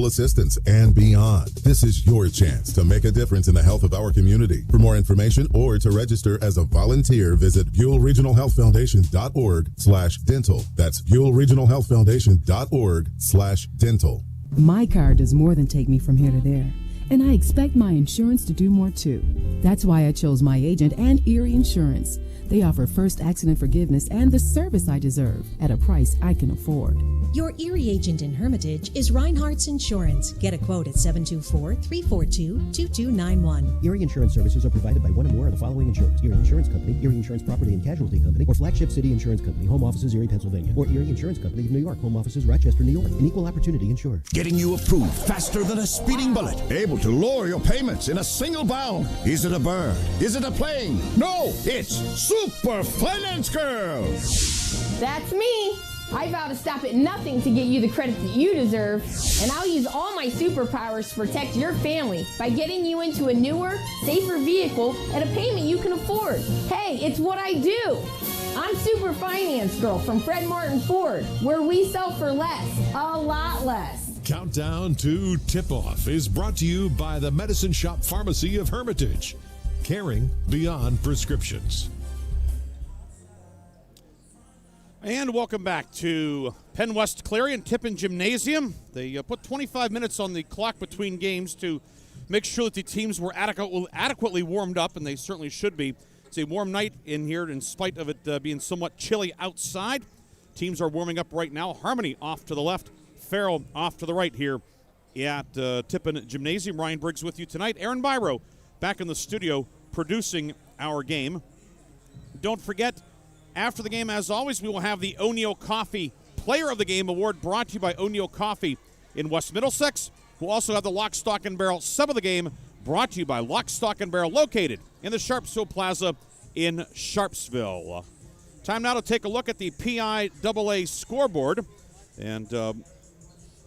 medical assistance, and beyond. This is your chance to make a difference in the health of our community. For more information or to register as a volunteer, visit BuellRegionalHealthFoundation.org/dental. That's BuellRegionalHealthFoundation.org/dental. My car does more than take me from here to there, and I expect my insurance to do more too. That's why I chose my agent and Erie Insurance. They offer first accident forgiveness and the service I deserve at a price I can afford. Your Erie agent in Hermitage is Reinhardt's Insurance. Get a quote at 724-342-2291. Erie Insurance services are provided by one or more of the following insurers: Erie Insurance Company, Erie Insurance Property and Casualty Company, or Flagship City Insurance Company, home offices Erie, Pennsylvania, or Erie Insurance Company of New York, home offices Rochester, New York. An equal opportunity insurer. Getting you approved faster than a speeding bullet. Able to lower your payments in a single bound. Is it a bird? Is it a plane? No, it's Super Finance Girl. That's me. I vow to stop at nothing to get you the credit that you deserve, and I'll use all my superpowers to protect your family by getting you into a newer, safer vehicle at a payment you can afford. Hey, it's what I do. I'm Super Finance Girl from Fred Martin Ford, where we sell for less, a lot less. Countdown to Tip-Off is brought to you by the Medicine Shop Pharmacy of Hermitage, caring beyond prescriptions. And welcome back to PennWestClarion Tippin Gymnasium. They put 25 minutes on the clock between games to make sure that the teams were adequately warmed up, and they certainly should be. It's a warm night in here in spite of it being somewhat chilly outside. Teams are warming up right now. Harmony off to the left, Farrell off to the right here at Tippin Gymnasium. Ryan Briggs with you tonight. Aaron Biro back in the studio producing our game. Don't forget, after the game, as always, we will have the O'Neill Coffee Player of the Game Award brought to you by O'Neill Coffee in West Middlesex. We'll also have the Lock, Stock, and Barrel Sub of the Game brought to you by Lock, Stock, and Barrel, located in the Sharpsville Plaza in Sharpsville. Time now to take a look at the PIAA scoreboard. And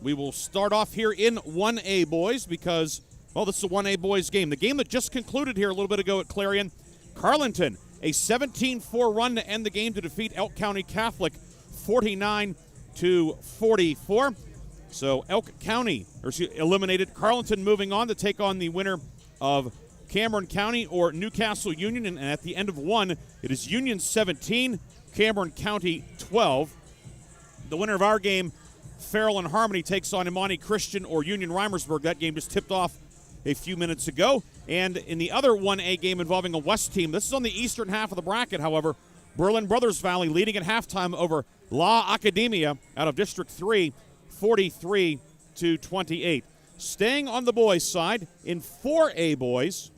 we will start off here in 1A boys because, well, this is a 1A boys game. The game that just concluded here a little bit ago at Clarion, Carlinton, a 17-4 run to end the game to defeat Elk County Catholic 49-44. So Elk County eliminated. Carlinton moving on to take on the winner of Cameron County or Newcastle Union. And at the end of one, it is Union 17, Cameron County 12. The winner of our game, Farrell and Harmony, takes on Imani Christian or Union Reimersburg. That game just tipped off a few minutes ago. And in the other 1A game involving a West team, this is on the eastern half of the bracket, however, Berlin Brothers Valley leading at halftime over La Academia out of District 3, 43-28. Staying on the boys' side, in 4A boys,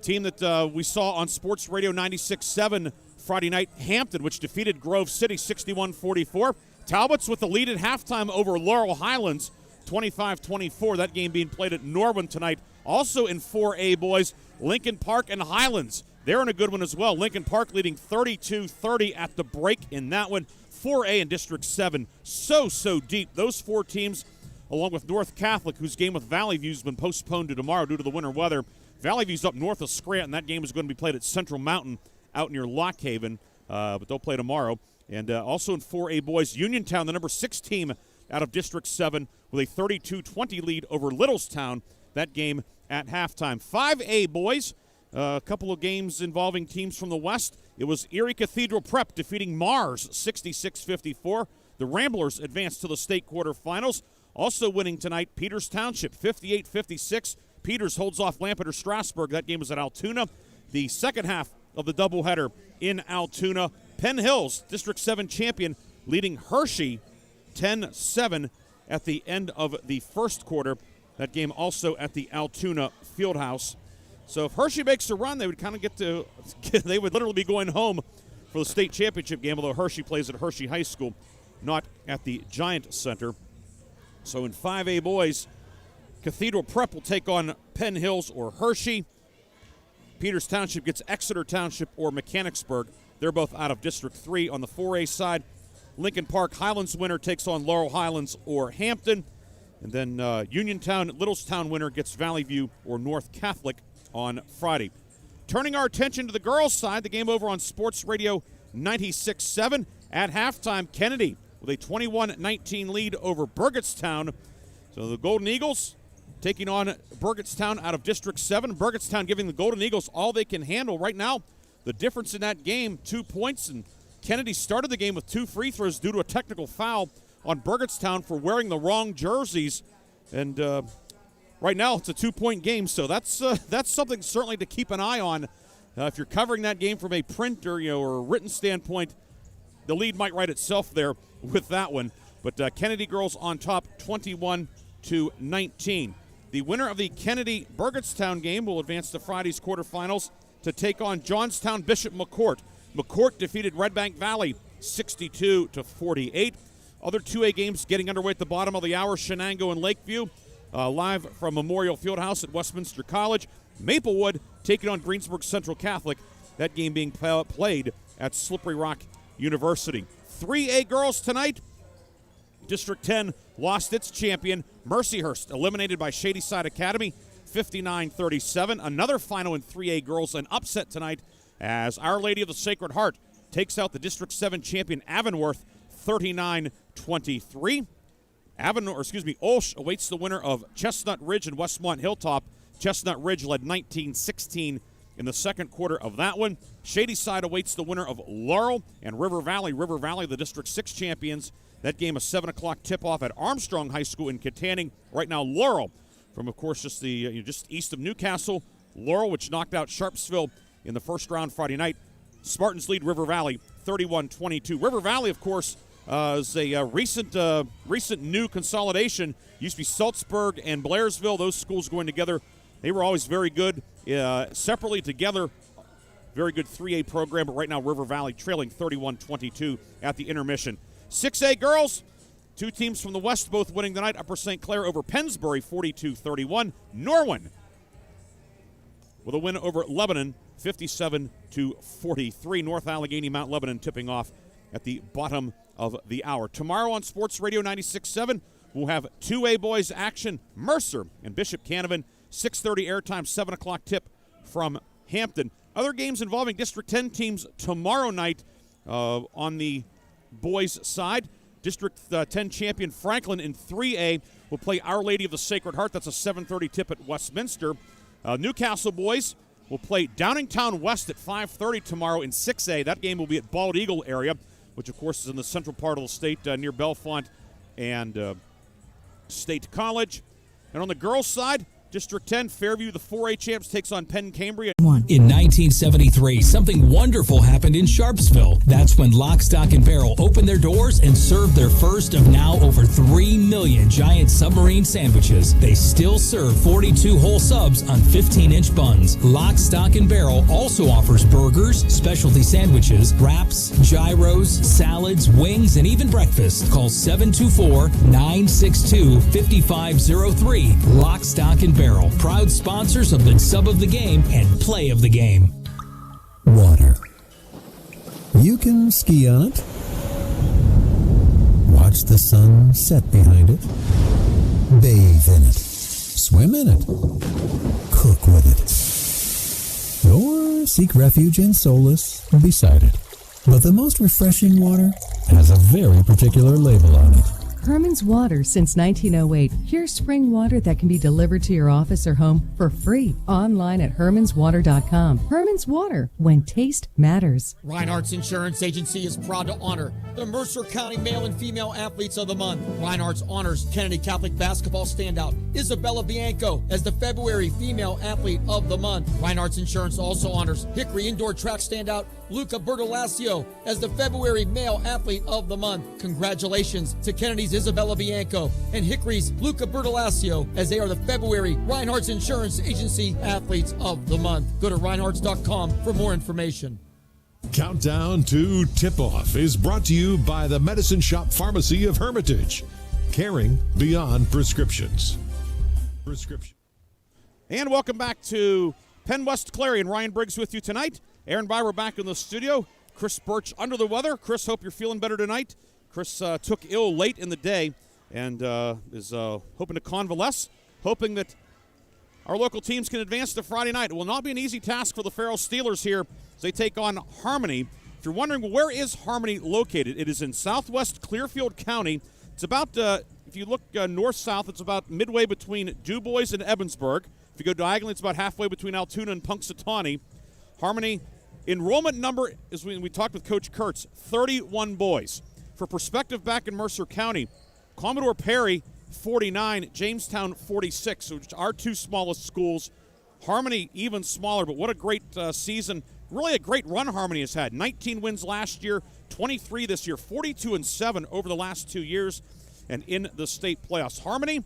team that we saw on Sports Radio 96.7 Friday night, Hampton, which defeated Grove City 61-44. Talbots with the lead at halftime over Laurel Highlands, 25-24. That game being played at Norwin tonight. Also in 4A boys, Lincoln Park and Highlands. They're in a good one as well. Lincoln Park leading 32-30 at the break in that one. 4A and District 7, so deep. Those four teams, along with North Catholic, whose game with Valley View has been postponed to tomorrow due to the winter weather. Valley View's up north of Scranton. That game is going to be played at Central Mountain out near Lock Haven, but they'll play tomorrow. And also in 4A boys, Uniontown, the number 6 team out of District 7, with a 32-20 lead over Littlestown. That game at halftime. 5A boys, a couple of games involving teams from the West. It was Erie Cathedral Prep defeating Mars 66-54. The Ramblers advanced to the state quarterfinals. Also winning tonight, Peters Township 58-56. Peters holds off Lampeter Strasburg. That game was at Altoona. The second half of the doubleheader in Altoona. Penn Hills, District 7 champion, leading Hershey 10-7 at the end of the first quarter. That game also at the Altoona Fieldhouse. So if Hershey makes a run, they would kind of they would literally be going home for the state championship game, although Hershey plays at Hershey High School, not at the Giant Center. So in 5A boys, Cathedral Prep will take on Penn Hills or Hershey. Peters Township gets Exeter Township or Mechanicsburg. They're both out of District 3. On the 4A side, Lincoln Park Highlands winner takes on Laurel Highlands or Hampton. And then Uniontown, Littlestown winner gets Valley View or North Catholic on Friday. Turning our attention to the girls' side, the game over on Sports Radio 96.7. At halftime, Kennedy with a 21-19 lead over Burgettstown. So the Golden Eagles taking on Burgettstown out of District 7. Burgettstown giving the Golden Eagles all they can handle. Right now, the difference in that game, 2 points, and Kennedy started the game with 2 free throws due to a technical foul on Burgettstown for wearing the wrong jerseys. And right now, it's a 2-point game, so that's something certainly to keep an eye on. If you're covering that game from a print or a written standpoint, the lead might write itself there with that one. But Kennedy girls on top, 21-19. The winner of the Kennedy-Burgettstown game will advance to Friday's quarterfinals to take on Johnstown Bishop McCourt. McCourt defeated Red Bank Valley 62-48. Other 2A games getting underway at the bottom of the hour, Shenango and Lakeview. Live from Memorial Fieldhouse at Westminster College. Maplewood taking on Greensburg Central Catholic. That game being played at Slippery Rock University. 3A girls tonight. District 10 lost its champion. Mercyhurst eliminated by Shadyside Academy, 59-37. Another final in 3A girls, an upset tonight as Our Lady of the Sacred Heart takes out the District 7 champion Avonworth, 39-23. Olsh awaits the winner of Chestnut Ridge and Westmont Hilltop. Chestnut Ridge led 19-16 in the second quarter of that one. Shadyside awaits the winner of Laurel and River Valley. River Valley, the District 6 champions. That game, a 7 o'clock tip-off at Armstrong High School in Katanning. Right now, Laurel, from, of course, just east of Newcastle. Laurel, which knocked out Sharpsville in the first round Friday night. Spartans lead River Valley 31-22. River Valley, of course, is a recent new consolidation. Used to be Salzburg and Blairsville. Those schools going together. They were always very good separately, together. Very good 3A program, but right now River Valley trailing 31-22 at the intermission. 6A girls, 2 teams from the West both winning tonight. Upper St. Clair over Pennsbury, 42-31. Norwin with a win over Lebanon, 57-43. North Allegheny Mount Lebanon tipping off at the bottom of the hour. Tomorrow on Sports Radio 96.7, we'll have 2A boys action. Mercer and Bishop Canavan, 6:30 airtime, 7 o'clock tip from Hampton. Other games involving District 10 teams tomorrow night on the boys' side. District 10 champion Franklin in 3A will play Our Lady of the Sacred Heart. That's a 7:30 tip at Westminster. Newcastle boys will play Downingtown West at 5:30 tomorrow in 6A. That game will be at Bald Eagle area, which, of course, is in the central part of the state near Bellefonte and State College. And on the girls' side, District 10, Fairview, the 4A champs, takes on Penn Cambria. In 1973, something wonderful happened in Sharpsville. That's when Lock, Stock, and Barrel opened their doors and served their first of now over 3 million giant submarine sandwiches. They still serve 42 whole subs on 15-inch buns. Lock, Stock, and Barrel also offers burgers, specialty sandwiches, wraps, gyros, salads, wings, and even breakfast. Call 724-962-5503. Lock, Stock, and Barrel, proud sponsors of the Sub of the Game and Play of the Game. Water. You can ski on it, watch the sun set behind it, bathe in it, swim in it, cook with it, or seek refuge and solace beside it. But the most refreshing water has a very particular label on it. Herman's Water since 1908. Pure spring water that can be delivered to your office or home for free. Online at hermanswater.com. Herman's Water, when taste matters. Reinhardt's Insurance Agency is proud to honor the Mercer County Male and Female Athletes of the Month. Reinhardt's honors Kennedy Catholic basketball standout Isabella Bianco as the February Female Athlete of the Month. Reinhardt's Insurance also honors Hickory Indoor Track standout Luca Bertolasio as the February Male Athlete of the Month. Congratulations to Kennedy's Isabella Bianco and Hickory's Luca Bertolasio as they are the February Reinhardt's Insurance Agency Athletes of the Month. Go to reinhardts.com for more information. Countdown to Tip-Off is brought to you by the Medicine Shop Pharmacy of Hermitage. Caring beyond prescriptions. And welcome back to Penn West Clarion. Ryan Briggs with you tonight. Aaron Bauer back in the studio. Chris Birch under the weather. Chris, hope you're feeling better tonight. Chris took ill late in the day and is hoping to convalesce, hoping that our local teams can advance to Friday night. It will not be an easy task for the Farrell Steelers here as they take on Harmony. If you're wondering, well, where is Harmony located? It is in southwest Clearfield County. It's about, if you look north-south, it's about midway between DuBois and Ebensburg. If you go diagonally, it's about halfway between Altoona and Punxsutawney. Harmony enrollment number, as we talked with Coach Kurtz, 31 boys. For perspective, back in Mercer County, Commodore Perry, 49, Jamestown, 46, which are 2 smallest schools. Harmony even smaller, but what a great season. Really a great run Harmony has had. 19 wins last year, 23 this year, 42-7 over the last 2 years, and in the state playoffs. Harmony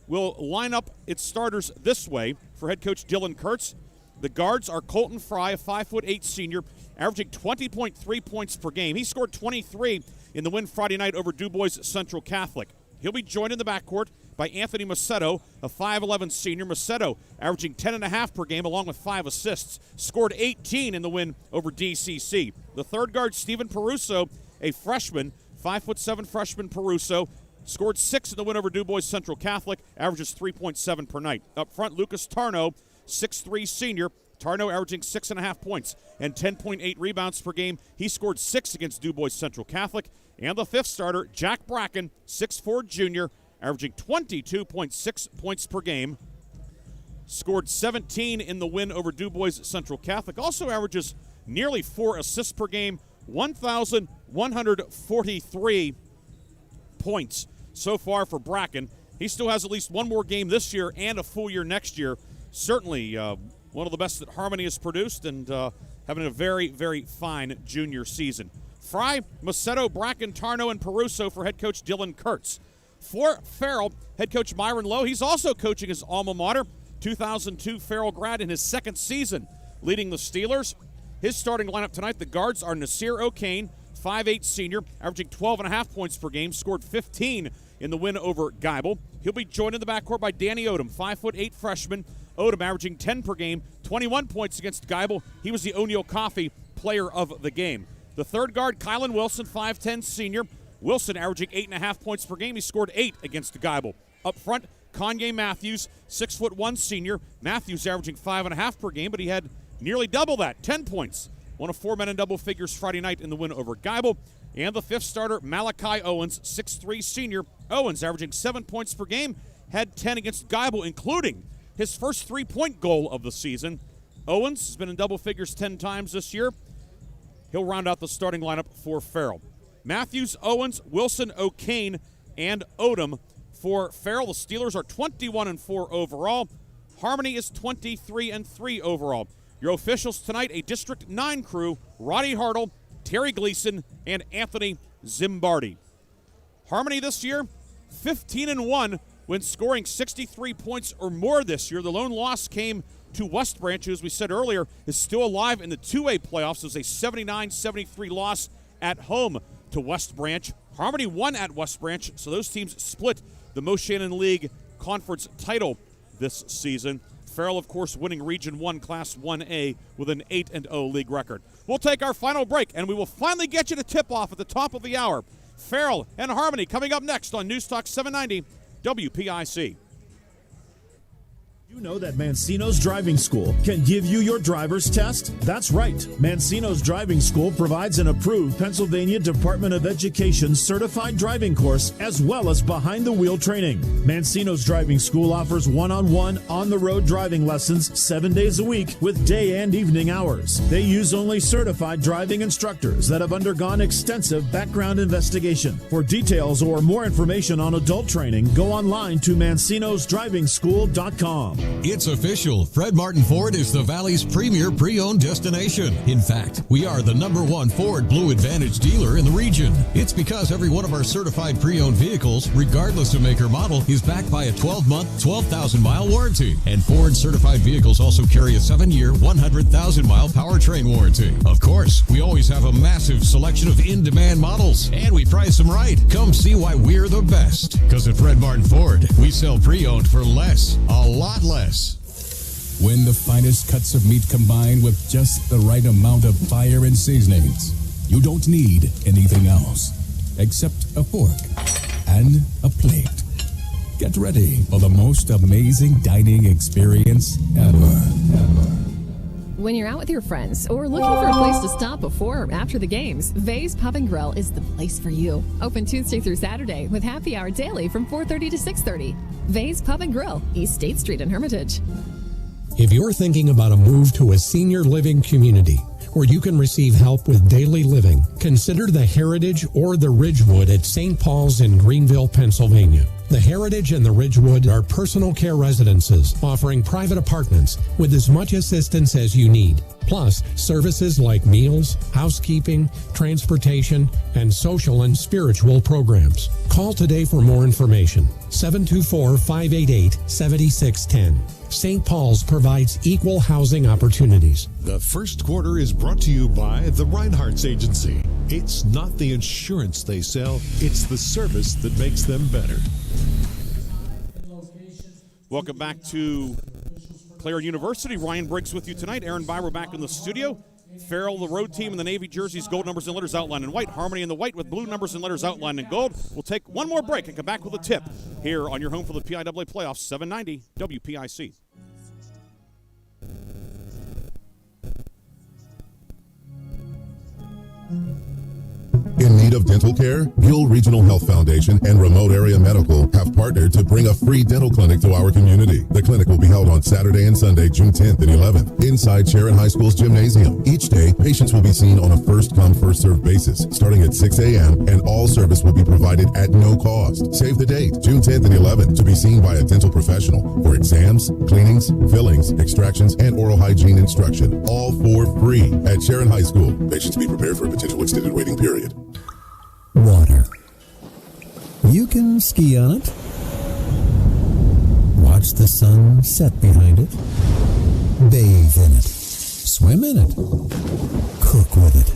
will line up its starters this way for head coach Dylan Kurtz. The guards are Colton Fry, a 5'8" senior, averaging 20.3 points per game. He scored 23 in the win Friday night over DuBois Central Catholic. He'll be joined in the backcourt by Anthony Macedo, a 5'11" senior. Macedo averaging 10.5 per game along with 5 assists. Scored 18 in the win over DCC. The third guard, Stephen Peruso, a freshman, 5'7" freshman Peruso, scored 6 in the win over DuBois Central Catholic, averages 3.7 per night. Up front, Lucas Tarno, 6'3" senior. Tarno averaging 6.5 points and 10.8 rebounds per game. He scored 6 against DuBois Central Catholic. And the fifth starter, Jack Bracken, 6'4" junior, averaging 22.6 points per game. Scored 17 in the win over DuBois Central Catholic. Also averages nearly 4 assists per game, 1,143 points so far for Bracken. He still has at least one more game this year and a full year next year. Certainly one of the best that Harmony has produced, and having a very, very fine junior season. Fry, Macedo, Bracken, Tarno, and Peruso for head coach Dylan Kurtz. For Farrell, head coach Myron Lowe, he's also coaching his alma mater, 2002 Farrell grad in his second season, leading the Steelers. His starting lineup tonight, the guards are Nasir O'Kane, 5'8" senior, averaging 12.5 points per game, scored 15 in the win over Geibel. He'll be joined in the backcourt by Danny Odom, 5'8" freshman. Odom averaging 10 per game, 21 points against Geibel. He was the O'Neill Coffee player of the game. The third guard, Kylan Wilson, 5'10" senior. Wilson averaging 8.5 points per game. He scored 8 against Geibel. Up front, Kanye Matthews, 6'1" senior. Matthews averaging 5.5 per game, but he had nearly double that, 10 points. One of 4 men in double figures Friday night in the win over Geibel. And the fifth starter, Malachi Owens, 6'3" senior. Owens averaging 7 points per game, had 10 against Geibel, including his first 3-point goal of the season. Owens has been in double figures 10 times this year. He'll round out the starting lineup for Farrell. Matthews, Owens, Wilson, O'Kane, and Odom for Farrell. The Steelers are 21-4 overall. Harmony is 23-3 overall. Your officials tonight, a District 9 crew, Roddy Hartle, Terry Gleason, and Anthony Zimbardi. Harmony this year, 15-1 when scoring 63 points or more this year. The lone loss came to West Branch, who, as we said earlier, is still alive in the 2A playoffs. It was a 79-73 loss at home to West Branch. Harmony won at West Branch, so those teams split the Moshannon League Conference title this season. Farrell, of course, winning Region 1 Class 1A with an 8-0 league record. We'll take our final break, and we will finally get you to tip-off at the top of the hour. Farrell and Harmony coming up next on News Talk 790 WPIC. You know that Mancino's Driving School can give you your driver's test? That's right. Mancino's Driving School provides an approved Pennsylvania Department of Education certified driving course as well as behind-the-wheel training. Mancino's Driving School offers one-on-one, on-the-road driving lessons 7 days a week with day and evening hours. They use only certified driving instructors that have undergone extensive background investigation. For details or more information on adult training, go online to mancinosdrivingschool.com. It's official. Fred Martin Ford is the Valley's premier pre-owned destination. In fact, we are the #1 Ford Blue Advantage dealer in the region. It's because every one of our certified pre-owned vehicles, regardless of make or model, is backed by a 12-month, 12,000-mile warranty. And Ford certified vehicles also carry a 7-year, 100,000-mile powertrain warranty. Of course, we always have a massive selection of in-demand models, and we price them right. Come see why we're the best. Because at Fred Martin Ford, we sell pre-owned for less, a lot less. When the finest cuts of meat combine with just the right amount of fire and seasonings, you don't need anything else except a fork and a plate. Get ready for the most amazing dining experience ever. When you're out with your friends or looking for a place to stop before or after the games, Vay's Pub and Grill is the place for you. Open Tuesday through Saturday with happy hour daily from 4:30 to 6:30. Vay's Pub and Grill, East State Street in Hermitage. If you're thinking about a move to a senior living community where you can receive help with daily living, consider the Heritage or the Ridgewood at St. Paul's in Greenville, Pennsylvania. The Heritage and the Ridgewood are personal care residences offering private apartments with as much assistance as you need. Plus, services like meals, housekeeping, transportation, and social and spiritual programs. Call today for more information. 724-588-7610. St. Paul's provides equal housing opportunities. The first quarter is brought to you by the Reinhardt's Agency. It's not the insurance they sell, it's the service that makes them better. Welcome back to Clarion University. Ryan Briggs with you tonight. Aaron Byra back in the studio. Farrell, the road team in the Navy jerseys, gold numbers and letters outlined in white. Harmony in the white with blue numbers and letters outlined in gold. We'll take one more break and come back with a tip here on your home for the PIAA playoffs, 790 WPIC. In need of dental care? Gill Regional Health Foundation and Remote Area Medical have partnered to bring a free dental clinic to our community. The clinic will be held on Saturday and Sunday, June 10th and 11th, inside Sharon High School's gymnasium. Each day, patients will be seen on a first-come, first-served basis, starting at 6 a.m., and all service will be provided at no cost. Save the date, June 10th and 11th, to be seen by a dental professional for exams, cleanings, fillings, extractions, and oral hygiene instruction, all for free at Sharon High School. Patients be prepared for a potential extended waiting period. Water. You can ski on it, watch the sun set behind it, bathe in it, swim in it, cook with it,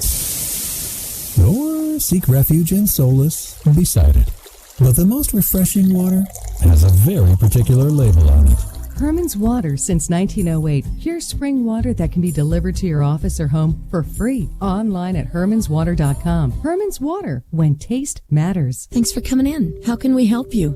or seek refuge and solace beside it. But the most refreshing water has a very particular label on it. Herman's Water since 1908. Pure spring water that can be delivered to your office or home for free. Online at hermanswater.com. Herman's Water, when taste matters. Thanks for coming in. How can we help you?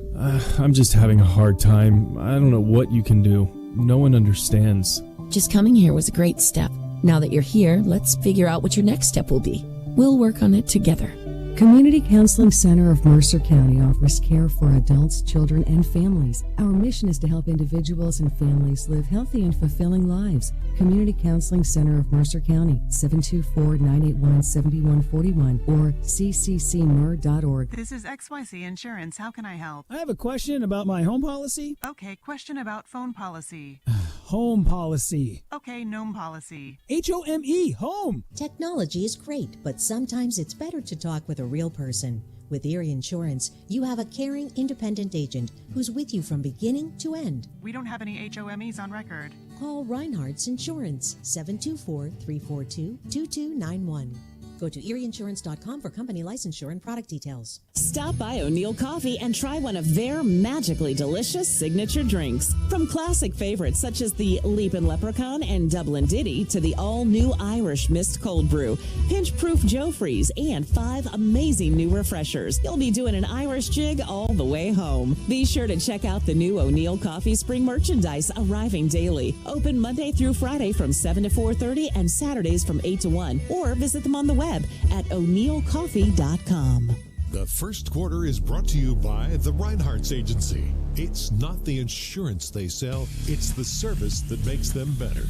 I'm just having a hard time. I don't know what you can do. No one understands. Just coming here was a great step. Now that you're here, let's figure out what your next step will be. We'll work on it together. Community Counseling Center of Mercer County offers care for adults, children, and families. Our mission is to help individuals and families live healthy and fulfilling lives. Community Counseling Center of Mercer County, 724-981-7141 or cccmer.org. This is XYZ Insurance. How can I help? I have a question about my home policy. Okay, question about phone policy. Home policy. Okay, gnome policy. HOME, home. Technology is great, but sometimes it's better to talk with a real person. With Erie Insurance, you have a caring, independent agent who's with you from beginning to end. We don't have any HOMEs on record. Call Reinhardt's Insurance, 724-342-2291. Go to erieinsurance.com for company licensure and product details. Stop by O'Neill Coffee and try one of their magically delicious signature drinks. From classic favorites such as the Leapin' Leprechaun and Dublin Ditty to the all-new Irish Mist Cold Brew, pinch-proof Joe Freeze, and 5 amazing new refreshers. You'll be doing an Irish jig all the way home. Be sure to check out the new O'Neill Coffee spring merchandise arriving daily. Open Monday through Friday from 7 to 4:30 and Saturdays from 8 to 1. Or visit them on the web at o'neillcoffee.com. The first quarter is brought to you by the Reinhardt's Agency. It's not the insurance they sell, it's the service that makes them better.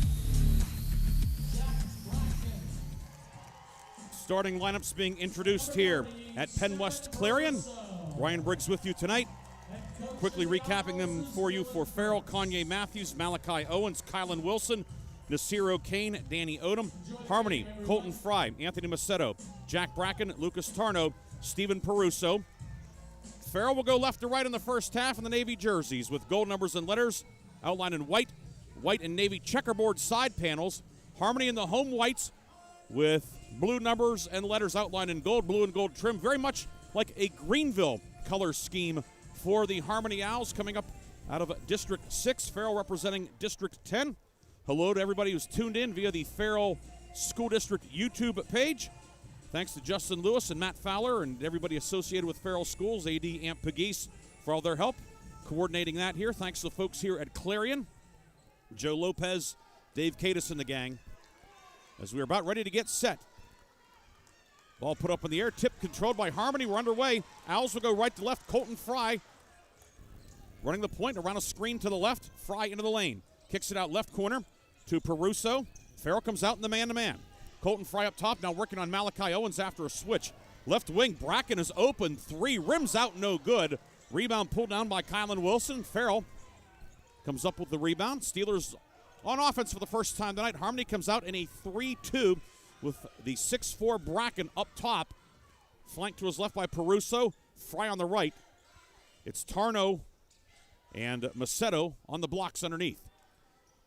Starting lineups being introduced here at PennWestClarion. Ryan Briggs with you tonight. Quickly recapping them for you for Farrell, Kanye Matthews, Malachi Owens, Kylan Wilson, Nasir O'Kane, Danny Odom, Harmony, Colton Fry, Anthony Macedo, Jack Bracken, Lucas Tarno, Stephen Peruso. Farrell will go left to right in the first half in the Navy jerseys with gold numbers and letters outlined in white, white and navy checkerboard side panels. Harmony in the home whites with blue numbers and letters outlined in gold, blue and gold trim, very much like a Greenville color scheme for the Harmony Owls coming up out of District 6, Farrell representing District 10. Hello to everybody who's tuned in via the Farrell School District YouTube page. Thanks to Justin Lewis and Matt Fowler and everybody associated with Farrell Schools, AD Amp Pegues, for all their help coordinating that here. Thanks to the folks here at Clarion, Joe Lopez, Dave Cadis and the gang. as we are about ready to get set. Ball put up in the air, tip controlled by Harmony. We're underway. Owls will go right to left. Colton Fry running the point around a screen to the left. Fry into the lane. Kicks it out left corner to Peruso. Farrell comes out in the man-to-man. Colton Fry up top, now working on Malachi Owens after a switch. Left wing, Bracken is open. 3, rims out, no good. Rebound pulled down by Kylan Wilson. Farrell comes up with the rebound. Steelers on offense for the first time tonight. Harmony comes out in a 3-2 with the 6'4 Bracken up top. Flanked to his left by Peruso. Fry on the right. It's Tarno and Macedo on the blocks underneath.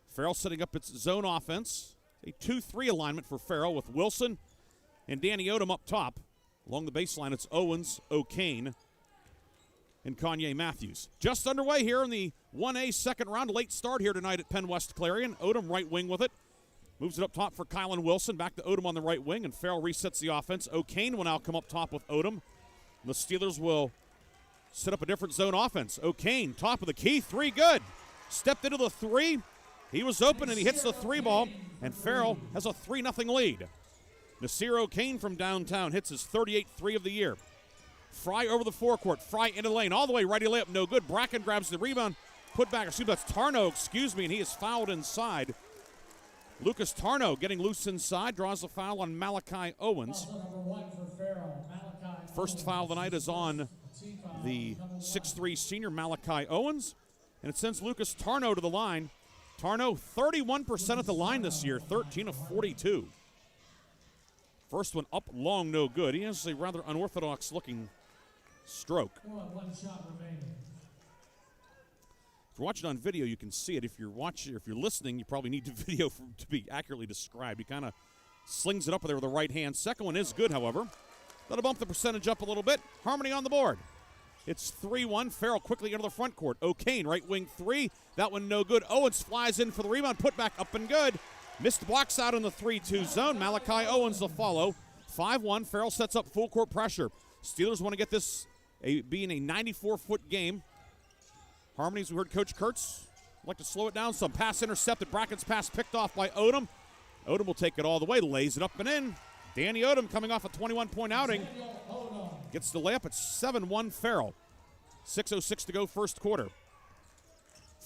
Farrell setting up its zone offense. A 2-3 alignment for Farrell with Wilson and Danny Odom up top. Along the baseline, it's Owens, O'Kane, and Kanye Matthews. Just underway here in the 1A second round. Late start here tonight at Penn West Clarion. Odom right wing with it. Moves it up top for Kylan Wilson. Back to Odom on the right wing, and Farrell resets the offense. O'Kane will now come up top with Odom. The Steelers will set up a different zone offense. O'Kane, top of the key. 3, good. Stepped into the 3. He was open, and he hits the 3 ball, and Farrell has a 3-0 lead. Nasir O'Kane from downtown hits his 38th 3 of the year. Fry over the forecourt. Fry into the lane. All the way, righty layup, no good. Bracken grabs the rebound. Put back, that's Tarno, and he is fouled inside. Lucas Tarno getting loose inside, draws a foul on Malachi Owens. First foul of the night is on the 6'3 senior Malachi Owens, and it sends Lucas Tarno to the line. Tarno, 31% at the line this year, 13 of 42. First one up long, no good. He has a rather unorthodox-looking stroke. One shot remaining. If you're watching on video, you can see it. If you're listening, you probably need the video to be accurately described. He kind of slings it up there with the right hand. Second one is good, however. That'll bump the percentage up a little bit. Harmony on the board. It's 3-1. Farrell quickly into the front court. O'Kane, right wing 3. That one no good. Owens flies in for the rebound. Put back up and good. Missed blocks out in the 3-2 zone. Malachi Owens the follow. 5-1. Farrell sets up full court pressure. Steelers want to get this being a 94-foot game. Harmony's, we heard Coach Kurtz like to slow it down some. Pass intercepted. Bracken's pass picked off by Odom. Odom will take it all the way. Lays it up and in. Danny Odom coming off a 21-point outing. Gets the layup. It's 7-1 Farrell. 6:06 to go first quarter.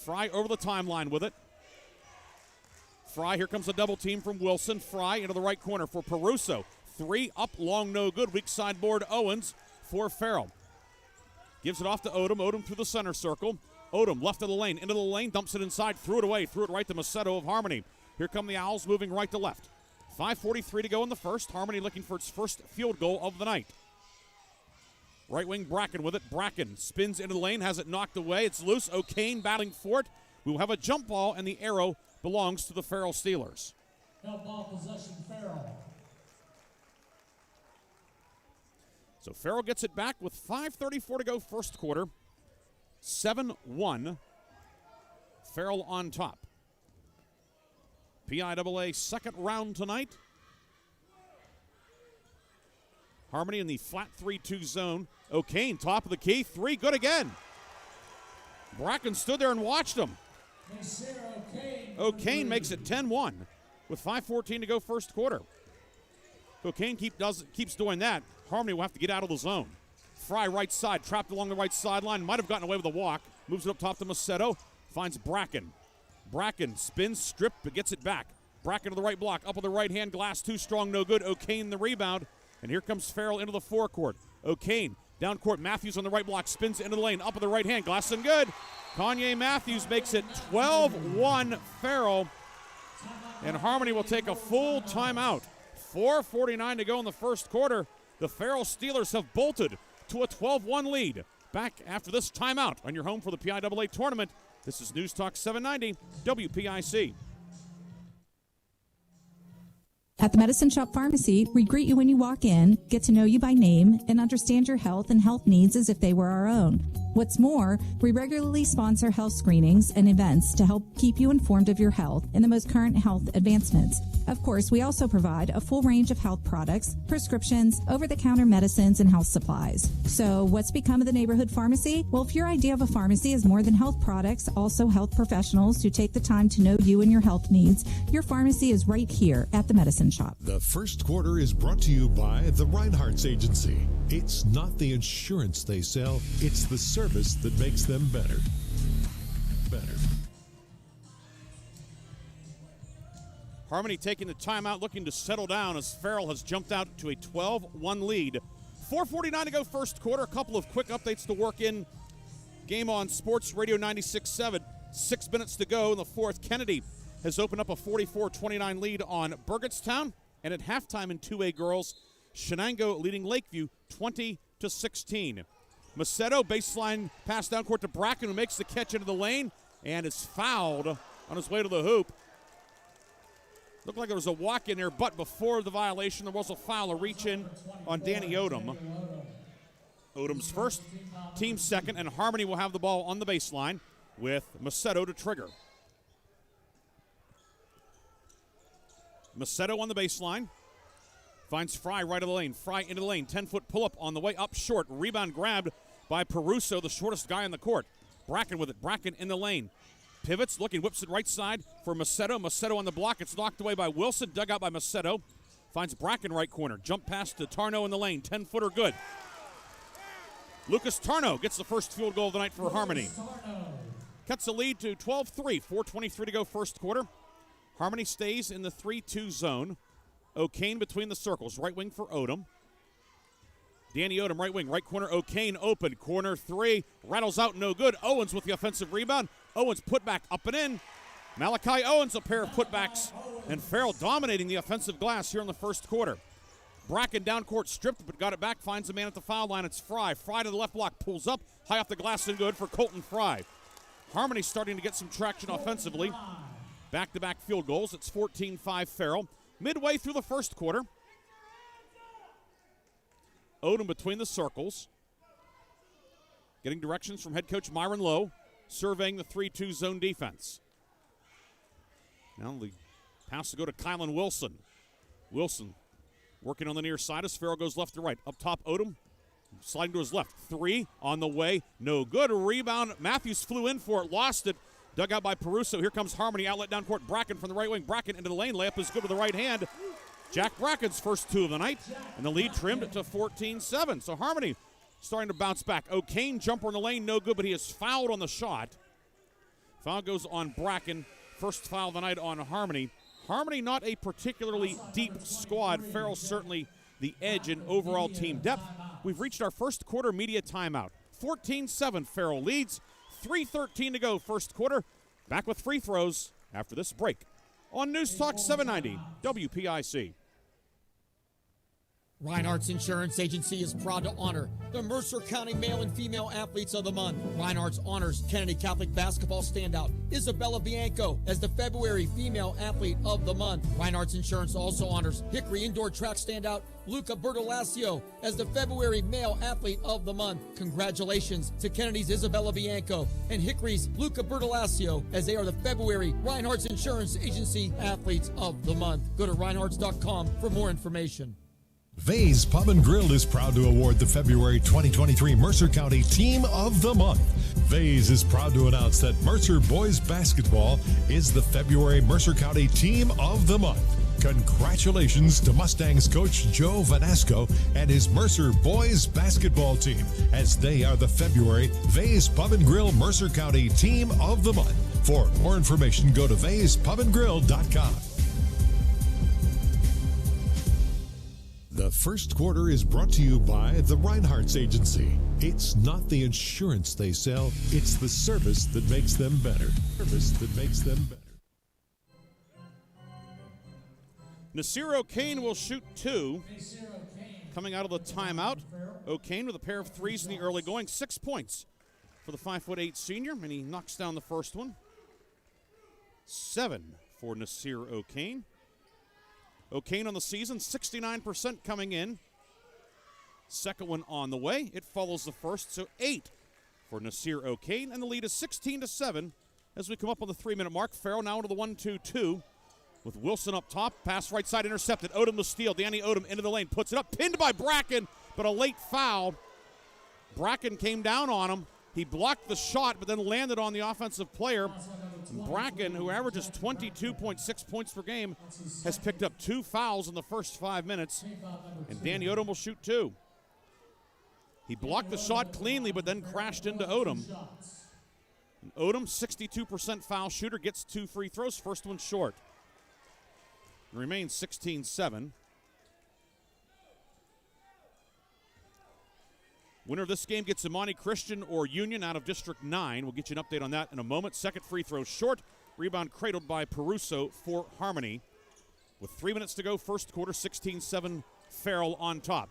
Fry over the timeline with it. Fry, here comes a double team from Wilson. Fry into the right corner for Peruso. 3 up, long, no good. Weak side board Owens for Farrell. Gives it off to Odom. Odom through the center circle. Odom left of the lane, into the lane, dumps it inside, threw it away, threw it right to Macedo of Harmony. Here come the Owls moving right to left. 5:43 to go in the first. Harmony looking for its first field goal of the night. Right wing Bracken with it. Bracken spins into the lane, has it knocked away. It's loose. O'Kane battling for it. We will have a jump ball, and the arrow belongs to the Farrell Steelers. Help ball possession, Farrell. So Farrell gets it back with 5:34 to go first quarter. 7-1. Farrell on top. PIAA second round tonight. Harmony in the flat 3-2 zone. O'Kane, top of the key. 3, good again. Bracken stood there and watched him. O'Kane makes it 10-1 with 5:14 to go first quarter. O'Kane keeps doing that. Harmony will have to get out of the zone. Fry right side, trapped along the right sideline. Might have gotten away with a walk. Moves it up top to Macedo. Finds Bracken. Bracken spins, stripped, but gets it back. Bracken to the right block. Up on the right hand glass. Too strong, no good. O'Kane the rebound. And here comes Farrell into the forecourt. O'Kane down court. Matthews on the right block. Spins into the lane. Up on the right hand. Glass and good. Kanye Matthews makes it 12-1 Farrell. And Harmony will take a full timeout. 4:49 to go in the first quarter. The Farrell Steelers have bolted to a 12-1 lead. Back after this timeout on your home for the PIAA tournament. This is News Talk 790 WPIC. At the Medicine Shop Pharmacy, we greet you when you walk in, get to know you by name, and understand your health and health needs as if they were our own. What's more, we regularly sponsor health screenings and events to help keep you informed of your health and the most current health advancements. Of course, we also provide a full range of health products, prescriptions, over-the-counter medicines, and health supplies. So what's become of the neighborhood pharmacy? Well, if your idea of a pharmacy is more than health products, also health professionals who take the time to know you and your health needs, your pharmacy is right here at the Medicine Shop. The first quarter is brought to you by the Reinhardt's Agency. It's not the insurance they sell, it's the service that makes them better. Harmony taking the timeout, looking to settle down as Farrell has jumped out to a 12-1 lead. 4:49 to go first quarter. A couple of quick updates to work in. Game on Sports Radio 96.7. 6 minutes to go in the fourth. Kennedy has opened up a 44-29 lead on Burgettstown. And at halftime in 2A girls, Shenango leading Lakeview 20-16. Macedo, baseline pass down court to Bracken, who makes the catch into the lane and is fouled on his way to the hoop. Looked like there was a walk in there, but before the violation, there was a foul, a reach in on Danny Odom. Odom's first, team second, and Harmony will have the ball on the baseline with Macedo to trigger. Macedo on the baseline. Finds Fry right of the lane. Fry into the lane. 10-foot pull-up on the way up short. Rebound grabbed by Peruso, the shortest guy on the court. Bracken with it. Bracken in the lane. Pivots, looking, whips it right side for Macedo. Macedo on the block. It's knocked away by Wilson. Dug out by Macedo. Finds Bracken right corner. Jump pass to Tarno in the lane. 10-footer good. Lucas Tarno gets the first field goal of the night for Harmony. Cuts the lead to 12-3. 4:23 to go first quarter. Harmony stays in the 3-2 zone. O'Kane between the circles. Right wing for Odom. Danny Odom, right wing, right corner. O'Kane open. Corner three. Rattles out, no good. Owens with the offensive rebound. Owens put back up and in. Malachi Owens, a pair of putbacks. And Farrell dominating the offensive glass here in the first quarter. Bracken down court, stripped, but got it back. Finds a man at the foul line. It's Fry. Fry to the left block. Pulls up. High off the glass and good for Colton Fry. Harmony starting to get some traction offensively. Back-to-back field goals. It's 14-5 Farrell. Midway through the first quarter. Odom between the circles. Getting directions from head coach Myron Lowe. Surveying the 3-2 zone defense. Now the pass to go to Kylan Wilson. Wilson working on the near side as Farrell goes left to right. Up top, Odom sliding to his left. Three on the way. No good. Rebound. Matthews flew in for it. Lost it. Dug out by Peruso. Here comes Harmony. Outlet down court. Bracken from the right wing. Bracken into the lane. Layup is good with the right hand. Jack Bracken's first two of the night. And the lead trimmed to 14-7. So Harmony starting to bounce back. O'Kane jumper in the lane. No good, but he is fouled on the shot. Foul goes on Bracken. First foul of the night on Harmony. Harmony not a particularly deep squad. Farrell certainly the edge in overall team depth. We've reached our first quarter media timeout. 14-7 Farrell leads. 3:13 to go first quarter. Back with free throws after this break on News Talk 790 WPIC. Reinhardt's Insurance Agency is proud to honor the Mercer County Male and Female Athletes of the Month. Reinhardt's honors Kennedy Catholic basketball standout Isabella Bianco as the February Female Athlete of the Month. Reinhardt's Insurance also honors Hickory Indoor Track standout Luca Bertolasio as the February Male Athlete of the Month. Congratulations to Kennedy's Isabella Bianco and Hickory's Luca Bertolasio as they are the February Reinhardt's Insurance Agency Athletes of the Month. Go to reinhardts.com for more information. Vay's Pub and Grill is proud to award the February 2023 Mercer County Team of the Month. Vay's is proud to announce that Mercer Boys Basketball is the February Mercer County Team of the Month. Congratulations to Mustangs coach Joe Vanasco and his Mercer Boys Basketball team, as they are the February Vay's Pub and Grill Mercer County Team of the Month. For more information, go to vayspubandgrill.com. The first quarter is brought to you by the Reinhardt's Agency. It's not the insurance they sell, it's the service that makes them better. Nasir O'Kane will shoot two. Coming out of the timeout, O'Kane with a pair of threes in the early going. 6 points for the 5'8" senior, and he knocks down the first one. 7 for Nasir O'Kane. O'Kane on the season, 69% coming in. Second one on the way. It follows the first, so 8 for Nasir O'Kane, and the lead is 16-7 as we come up on the 3-minute mark. Farrell now into the 1-2-2 with Wilson up top. Pass right side intercepted. Odom the steal. Danny Odom into the lane. Puts it up. Pinned by Bracken, but a late foul. Bracken came down on him. He blocked the shot, but then landed on the offensive player. Bracken, who averages 22.6 points per game, has picked up 2 fouls in the first 5 minutes, and Danny Odom will shoot 2. He blocked the shot cleanly, but then crashed into Odom. And Odom, 62% foul shooter, gets 2 free throws. First one short. It remains 16-7. Winner of this game gets Imani Christian or Union out of District 9. We'll get you an update on that in a moment. Second free throw short. Rebound cradled by Peruso for Harmony. With 3 minutes to go, first quarter, 16-7, Farrell on top.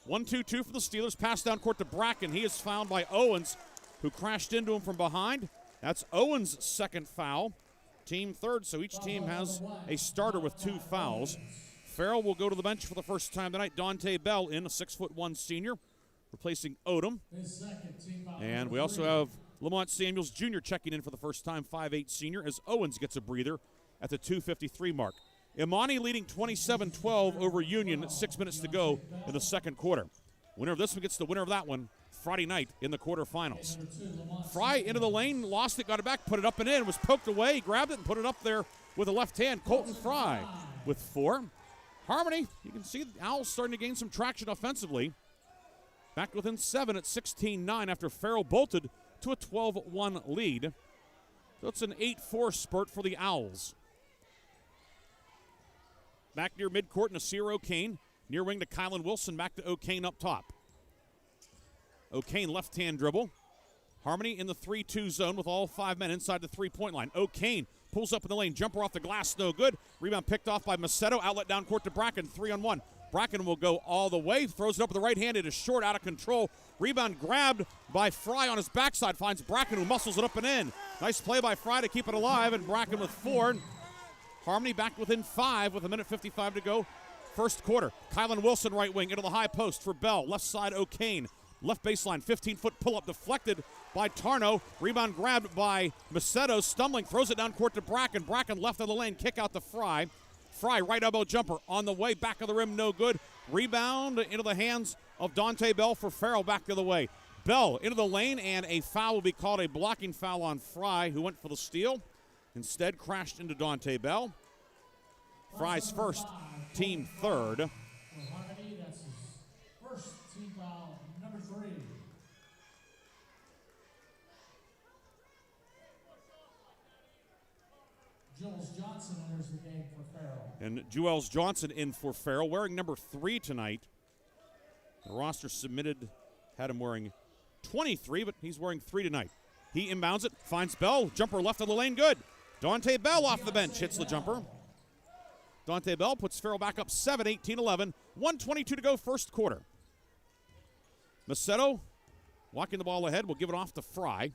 1-2-2 for the Steelers. Pass down court to Bracken. He is fouled by Owens, who crashed into him from behind. That's Owens' second foul. Team third, so each team has a starter with 2 fouls. Farrell will go to the bench for the first time tonight. Dante Bell in, a 6'1" senior, replacing Odom. And we also have Lamont Samuels Jr. checking in for the first time, 5'8" senior, as Owens gets a breather at the 2:53 mark. Imani leading 27-12 over Union, 6 minutes to go in the second quarter. Winner of this one gets the winner of that one Friday night in the quarterfinals. Fry into the lane, lost it, got it back, put it up and in, was poked away, grabbed it and put it up there with a left hand. Colton Fry with 4. Harmony, you can see the Owls starting to gain some traction offensively. Back within 7 at 16-9 after Farrell bolted to a 12-1 lead. So it's an 8-4 spurt for the Owls. Back near midcourt, Nasir O'Kane. Near wing to Kylan Wilson, back to O'Kane up top. O'Kane left-hand dribble. Harmony in the 3-2 zone with all 5 men inside the three-point line. O'Kane pulls up in the lane, jumper off the glass, no good. Rebound picked off by Macedo, outlet down court to Bracken, 3-on-1. Bracken will go all the way, throws it up with the right hand. It is short, out of control. Rebound grabbed by Fry on his backside, finds Bracken, who muscles it up and in. Nice play by Fry to keep it alive, and Bracken with 4. Harmony back within 5 with 1:55 to go. First quarter. Kylan Wilson right wing into the high post for Bell. Left side O'Kane. Left baseline, 15-foot pull-up deflected by Tarno. Rebound grabbed by Macedo, stumbling, throws it down court to Bracken. Bracken left of the lane, kick out to Fry. Fry, right elbow jumper on the way, back of the rim, no good. Rebound into the hands of Dante Bell for Farrell, back the other way. Bell into the lane, and a foul will be called, a blocking foul on Fry, who went for the steal. Instead, crashed into Dante Bell. Fry's first, team third. For Harmony, that's his first team foul, number 3. Jules Johnson enters the game for Farrell. And Jules Johnson in for Farrell, wearing number 3 tonight. The roster submitted had him wearing 23, but he's wearing 3 tonight. He inbounds it, finds Bell, jumper left of the lane, good. Dante Bell off the bench, hits the jumper. Dante Bell puts Farrell back up 7, 18-11. 1:22 to go, first quarter. Macedo walking the ball ahead, will give it off to Fry.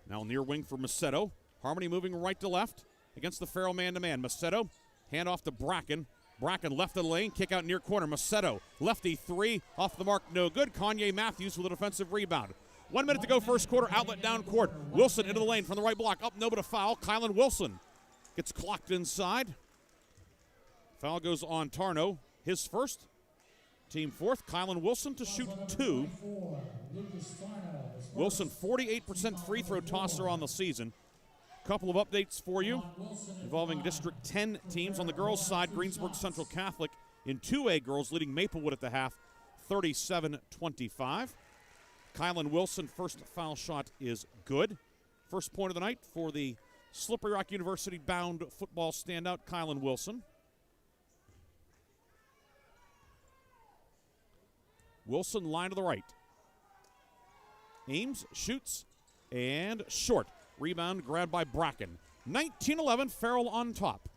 Now near wing for Macedo. Harmony moving right to left against the Farrell man-to-man. Macedo, hand off to Bracken. Bracken left of the lane, kick out near corner. Macedo, lefty 3, off the mark, no good. Kanye Matthews with a defensive rebound. 1 minute to go, first quarter, outlet down court. Wilson into the lane from the right block, up, no, but a foul. Kylan Wilson gets clocked inside. Foul goes on Tarno, his first. Team fourth, Kylan Wilson to shoot 2. Wilson, 48% free throw tosser on the season. Couple of updates for you involving District 10 teams. On the girls' side, Greensburg Central Catholic in 2A girls leading Maplewood at the half, 37-25. Kylan Wilson, first foul shot is good. First point of the night for the Slippery Rock University bound football standout, Kylan Wilson. Wilson, line to the right. Aims, shoots, and short. Rebound grabbed by Bracken. 19-11, Farrell on top.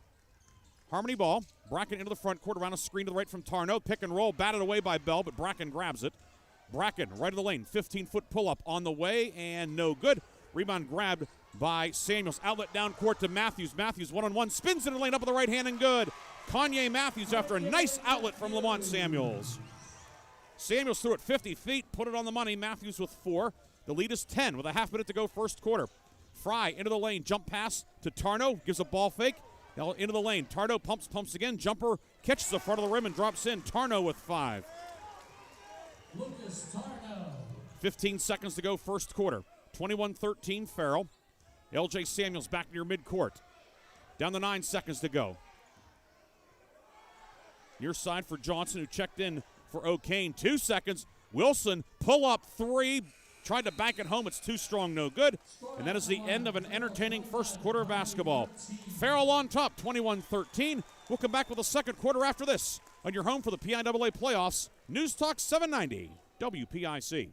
Harmony ball. Bracken into the front court, around a screen to the right from Tarno. Pick and roll, batted away by Bell, but Bracken grabs it. Bracken, right of the lane, 15-foot pull-up on the way, and no good. Rebound grabbed by Samuels. Outlet down court to Matthews. Matthews one-on-one, spins in the lane up with the right hand and good. Kanye Matthews after a nice outlet from Lamont Samuels. Samuels threw it 50 feet, put it on the money. Matthews with 4. The lead is 10 with a half minute to go, first quarter. Fry into the lane, jump pass to Tarno, gives a ball fake. Now into the lane, Tarno pumps again, jumper, catches the front of the rim and drops in. Tarno with 5. Lucas Tarno. 15 seconds to go, first quarter. 21-13 Farrell. LJ Samuels back near midcourt. Down to 9 seconds to go. Near side for Johnson, who checked in for O'Kane. 2 seconds. Wilson, pull up 3. Tried to bank it home. It's too strong, no good. And that is the end of an entertaining first quarter of basketball. Farrell on top, 21-13. We'll come back with the second quarter after this on your home for the PIAA playoffs. News Talk 790 WPIC.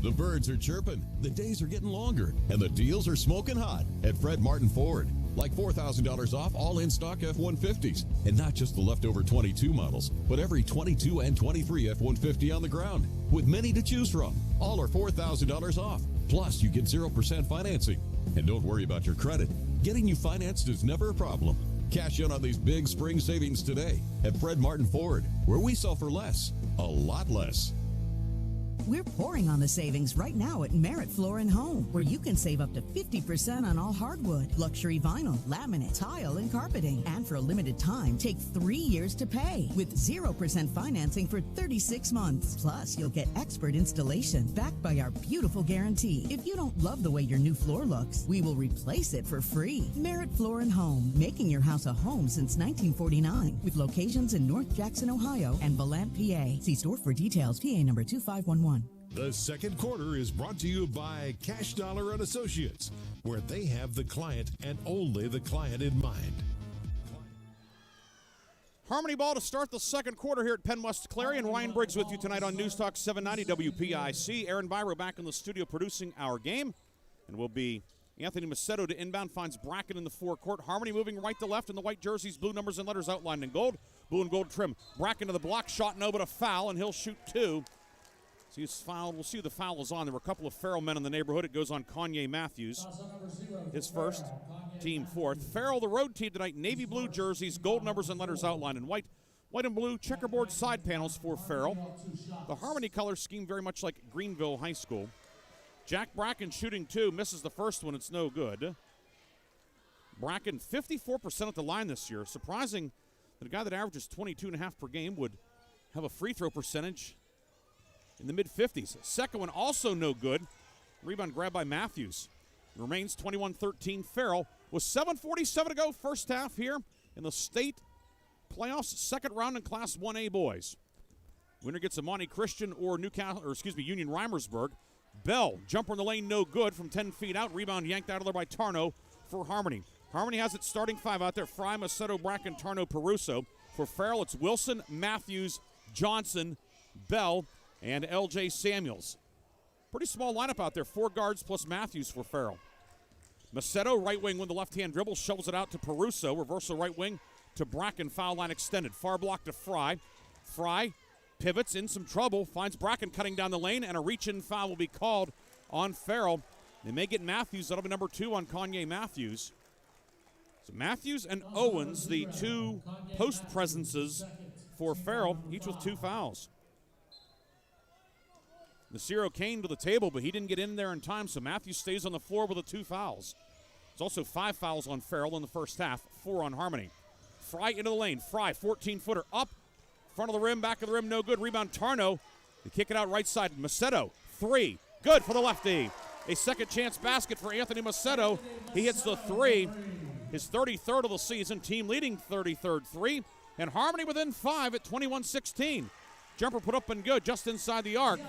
The birds are chirping, the days are getting longer, and the deals are smoking hot at Fred Martin Ford. Like $4,000 off all in-stock F-150s. And not just the leftover 22 models, but every 22 and 23 F-150 on the ground. With many to choose from, all are $4,000 off. Plus, you get 0% financing. And don't worry about your credit. Getting you financed is never a problem. Cash in on these big spring savings today at Fred Martin Ford, where we sell for less, a lot less. We're pouring on the savings right now at Merit Floor & Home, where you can save up to 50% on all hardwood, luxury vinyl, laminate, tile, and carpeting. And for a limited time, take 3 years to pay with 0% financing for 36 months. Plus, you'll get expert installation backed by our beautiful guarantee. If you don't love the way your new floor looks, we will replace it for free. Merit Floor & Home, making your house a home since 1949, with locations in North Jackson, Ohio, and Valant, PA. See store for details. PA number 2511. The second quarter is brought to you by Cash Dollar and Associates, where they have the client and only the client in mind. Harmony ball to start the second quarter here at Penn West Clarion. Ryan Briggs with you tonight on News Talk 790 WPIC. Aaron Byro back in the studio producing our game. And will be Anthony Macedo to inbound, finds Bracken in the forecourt. Harmony moving right to left in the white jerseys, blue numbers and letters outlined in gold. Blue and gold trim. Bracken to the block, shot no, but a foul, and he'll shoot 2. So he's fouled. We'll see who the foul is on. There were a couple of Farrell men in the neighborhood. It goes on Kanye Matthews. His first, team fourth. Farrell, the road team tonight, navy blue jerseys, gold numbers and letters outlined in white. White and blue checkerboard side panels for Farrell. The Harmony color scheme very much like Greenville High School. Jack Bracken shooting 2, misses the first one. It's no good. Bracken 54% at the line this year. Surprising that a guy that averages 22.5 per game would have a free throw percentage in the mid-50s. Second one also no good. Rebound grabbed by Matthews. It remains 21-13 Farrell with 7:47 to go first half here in the state playoffs, second round in Class 1A boys. Winner gets Amani Christian or Union Reimersburg. Bell, jumper in the lane, no good from 10 feet out. Rebound yanked out of there by Tarno for Harmony. Harmony has its starting 5 out there. Fry, Macedo, Bracken, Tarno, Peruso. For Farrell, it's Wilson, Matthews, Johnson, Bell, and LJ Samuels. Pretty small lineup out there. 4 guards plus Matthews for Farrell. Macedo, right wing with the left-hand dribble, shovels it out to Peruso. Reversal right wing to Bracken, foul line extended. Far block to Fry. Fry pivots in some trouble, finds Bracken cutting down the lane, and a reach-in foul will be called on Farrell. They may get Matthews. That'll be number 2 on Kanye Matthews. So Matthews and Owens, the 2 post presences for Farrell, each with 2 fouls. Nasir Kane to the table, but he didn't get in there in time, so Matthews stays on the floor with the 2 fouls. There's also 5 fouls on Farrell in the first half, 4 on Harmony. Fry into the lane. Fry, 14-footer up, front of the rim, back of the rim, no good. Rebound Tarno. They kick it out right side. Macedo, 3, good for the lefty. A second chance basket for Anthony Macedo. He hits the 3, his 33rd of the season, team leading 33rd 3, and Harmony within 5 at 21-16. Jumper put up and good, just inside the arc.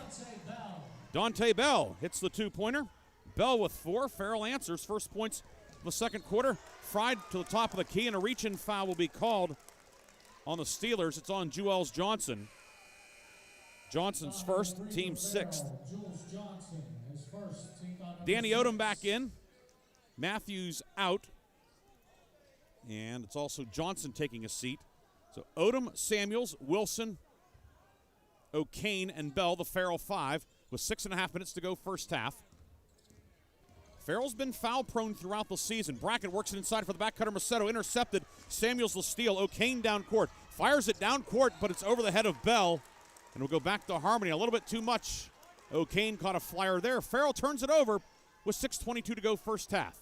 Dante Bell hits the 2-pointer. Bell with 4. Farrell answers. First points of the second quarter. Fried to the top of the key, and a reach-in foul will be called on the Steelers. It's on Jules Johnson. Johnson's first, team 6th. Danny Odom back in. Matthews out. And it's also Johnson taking a seat. So Odom, Samuels, Wilson, O'Kane, and Bell, the Farrell 5, with 6.5 minutes to go first half. Farrell's been foul prone throughout the season. Bracken works it inside for the back cutter. Macedo intercepted. Samuels will steal. O'Kane down court. Fires it down court, but it's over the head of Bell. And we'll go back to Harmony. A little bit too much O'Kane caught a flyer there. Farrell turns it over with 6:22 to go first half.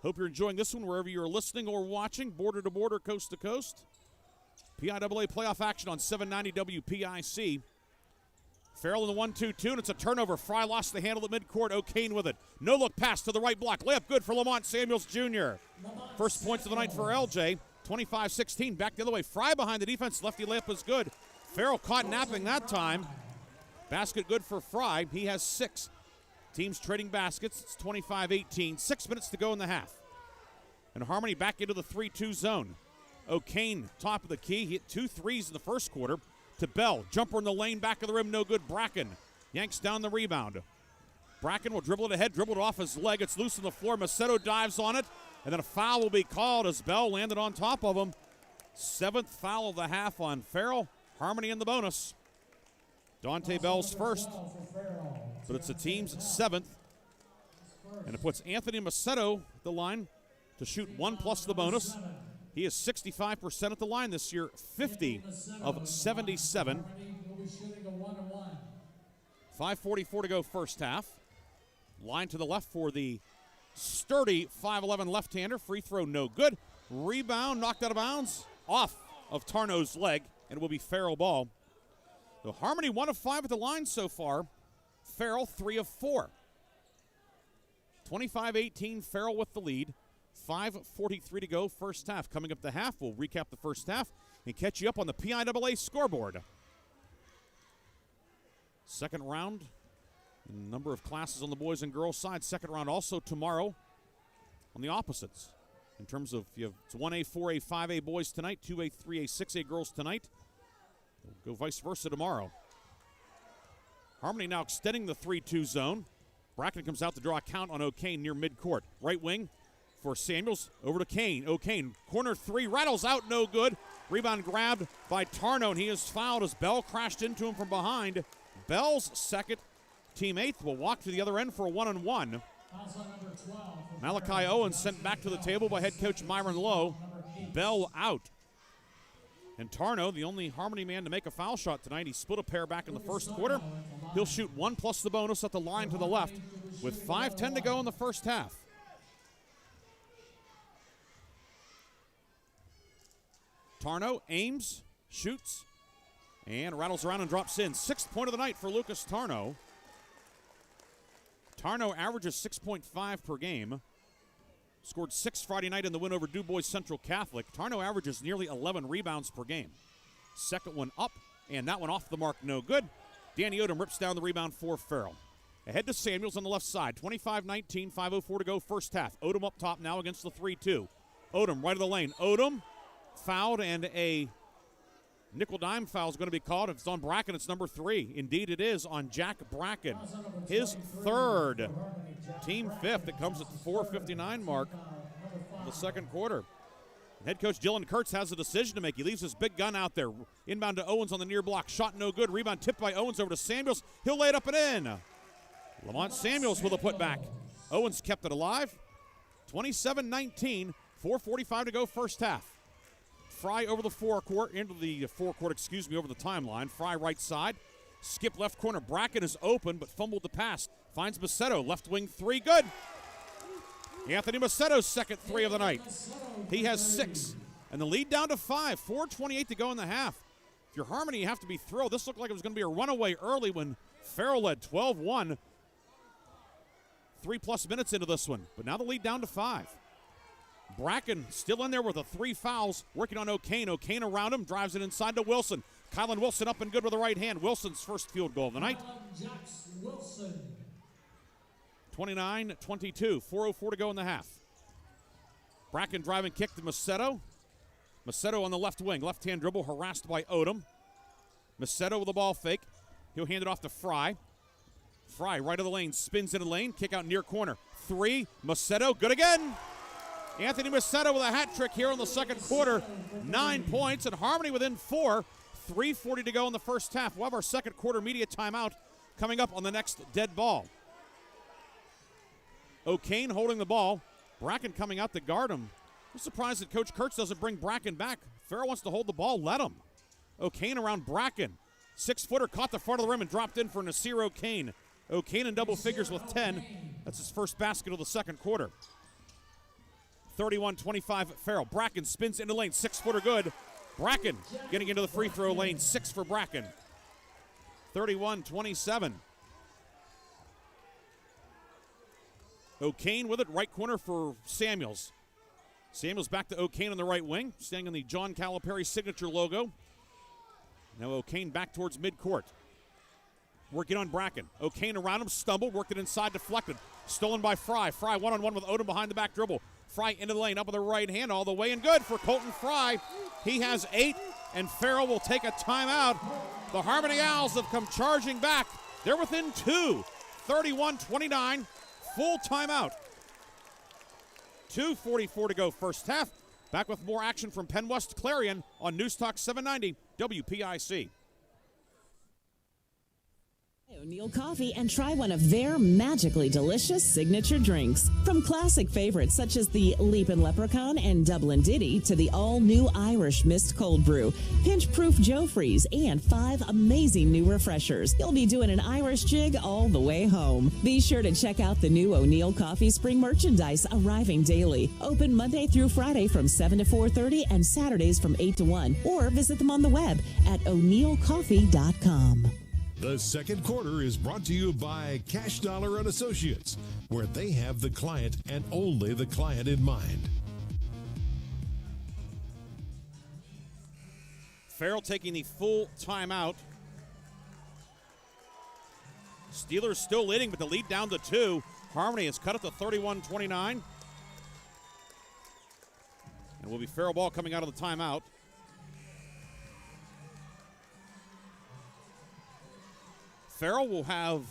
Hope you're enjoying this one wherever you're listening or watching, border to border, coast to coast. PIAA playoff action on 790 WPIC. Farrell in the 1-2-2, and it's a turnover. Fry lost the handle at midcourt. O'Kane with it. No-look pass to the right block. Layup good for Lamont Samuels Jr. First points of the night for LJ. 25-16. Back the other way. Fry behind the defense. Lefty layup is good. Farrell caught napping that time. Basket good for Fry. He has 6. Teams trading baskets. It's 25-18. 6 minutes to go in the half. And Harmony back into the 3-2 zone. O'Kane, top of the key. He hit 2 threes in the first quarter. To Bell. Jumper in the lane, back of the rim, no good. Bracken yanks down the rebound. Bracken will dribble it ahead, dribble it off his leg. It's loose on the floor. Macedo dives on it, and then a foul will be called as Bell landed on top of him. 7th foul of the half on Farrell. Harmony in the bonus. Dante Bell's first, but it's the team's 7th. And it puts Anthony Macedo at the line to shoot 1 plus the bonus. He is 65% at the line this year, 50 of 77. 5:44 to go first half. Line to the left for the sturdy 5'11 left-hander. Free throw no good. Rebound knocked out of bounds off of Tarno's leg, and it will be Farrell ball. So Harmony 1 of 5 at the line so far. Farrell 3 of 4. 25-18, Farrell with the lead. 5:43 to go first half. Coming up the half, we'll recap the first half and catch you up on the PIAA scoreboard. Second round, number of classes on the boys and girls side. Second round also tomorrow on the opposites. In terms of, it's 1A, 4A, 5A boys tonight, 2A, 3A, 6A girls tonight. We'll go vice versa tomorrow. Harmony now extending the 3-2 zone. Bracken comes out to draw a count on O'Kane near midcourt. Right wing for Samuels, over to Kane. O'Kane, corner 3, rattles out, no good. Rebound grabbed by Tarno, and he is fouled as Bell crashed into him from behind. Bell's second, team 8th, will walk to the other end for a 1-on-1. Malachi Owens sent back to the table by head coach Myron Lowe. Bell out. And Tarno, the only Harmony man to make a foul shot tonight, he split a pair back in the first quarter. He'll shoot 1 plus the bonus at the line to the left with 5:10 to go in the first half. Tarno aims, shoots, and rattles around and drops in. 6th point of the night for Lucas Tarno. Tarno averages 6.5 per game. Scored 6 Friday night in the win over Du Bois Central Catholic. Tarno averages nearly 11 rebounds per game. Second one up, and that one off the mark, no good. Danny Odom rips down the rebound for Farrell. Ahead to Samuels on the left side. 25-19, 5:04 to go first half. Odom up top now against the 3-2. Odom right of the lane. Odom fouled, and a nickel dime foul is going to be called. If it's on Bracken, it's number 3. Indeed, it is on Jack Bracken. His 3rd, team 5th. It comes at the 4:59 mark of the second quarter. Head coach Dylan Kurtz has a decision to make. He leaves his big gun out there. Inbound to Owens on the near block. Shot no good. Rebound tipped by Owens over to Samuels. He'll lay it up and in. Lamont Samuels with a putback. Owens kept it alive. 27-19, 4:45 to go first half. Fry over the forecourt, over the timeline. Fry right side. Skip left corner. Bracken is open, but fumbled the pass. Finds Macedo. Left wing 3, good. Anthony Macedo's second 3 of the night. He has 6. And the lead down to 5. 4:28 to go in the half. If you're Harmony, you have to be thrilled. This looked like it was going to be a runaway early when Farrell led 12-1. 3+ minutes into this one. But now the lead down to 5. Bracken still in there with 3 fouls, working on O'Kane. O'Kane around him, drives it inside to Wilson. Kylan Wilson up and good with the right hand. Wilson's first field goal of the night. 29-22, 4:04 to go in the half. Bracken driving kick to Macedo. Macedo on the left wing, left-hand dribble, harassed by Odom. Macedo with the ball fake. He'll hand it off to Fry. Fry right of the lane, spins into the lane, kick out near corner. 3, Macedo, good again. Anthony Macedo with a hat trick here in the second quarter. 9 points, and Harmony within 4. 3:40 to go in the first half. We'll have our second quarter media timeout coming up on the next dead ball. O'Kane holding the ball. Bracken coming out to guard him. I'm surprised that Coach Kurtz doesn't bring Bracken back. Farrell wants to hold the ball, let him. O'Kane around Bracken. 6-footer caught the front of the rim and dropped in for Nasir O'Kane. O'Kane in double figures with 10. That's his first basket of the second quarter. 31-25 Farrell. Bracken spins into lane. 6-footer good. Bracken getting into the free throw lane. 6 for Bracken. 31-27. O'Kane with it. Right corner for Samuels. Samuels back to O'Kane on the right wing. Staying on the John Calipari signature logo. Now O'Kane back towards midcourt. Working on Bracken. O'Kane around him, stumbled, worked it inside, deflected. Stolen by Fry. Fry one-on-one with Odom behind the back dribble. Fry into the lane, up with the right hand, all the way and good for Colton Fry. He has 8, and Farrell will take a timeout. The Harmony Owls have come charging back. They're within 2. 31-29, full timeout. 2:44 to go first half. Back with more action from Penn West Clarion on News Talk 790 WPIC. O'Neill Coffee and try one of their magically delicious signature drinks. From classic favorites such as the Leapin' Leprechaun and Dublin Ditty to the all-new Irish Mist Cold Brew, pinch-proof Joffrey's, and 5 amazing new refreshers. You'll be doing an Irish jig all the way home. Be sure to check out the new O'Neill Coffee spring merchandise arriving daily. Open Monday through Friday from 7 to 4:30 and Saturdays from 8 to 1. Or visit them on the web at o'neillcoffee.com. The second quarter is brought to you by Cash Dollar and Associates, where they have the client and only the client in mind. Farrell taking the full timeout. Steelers still leading, but the lead down to 2. Harmony has cut it to 31-29. And will be Farrell ball coming out of the timeout. Farrell will have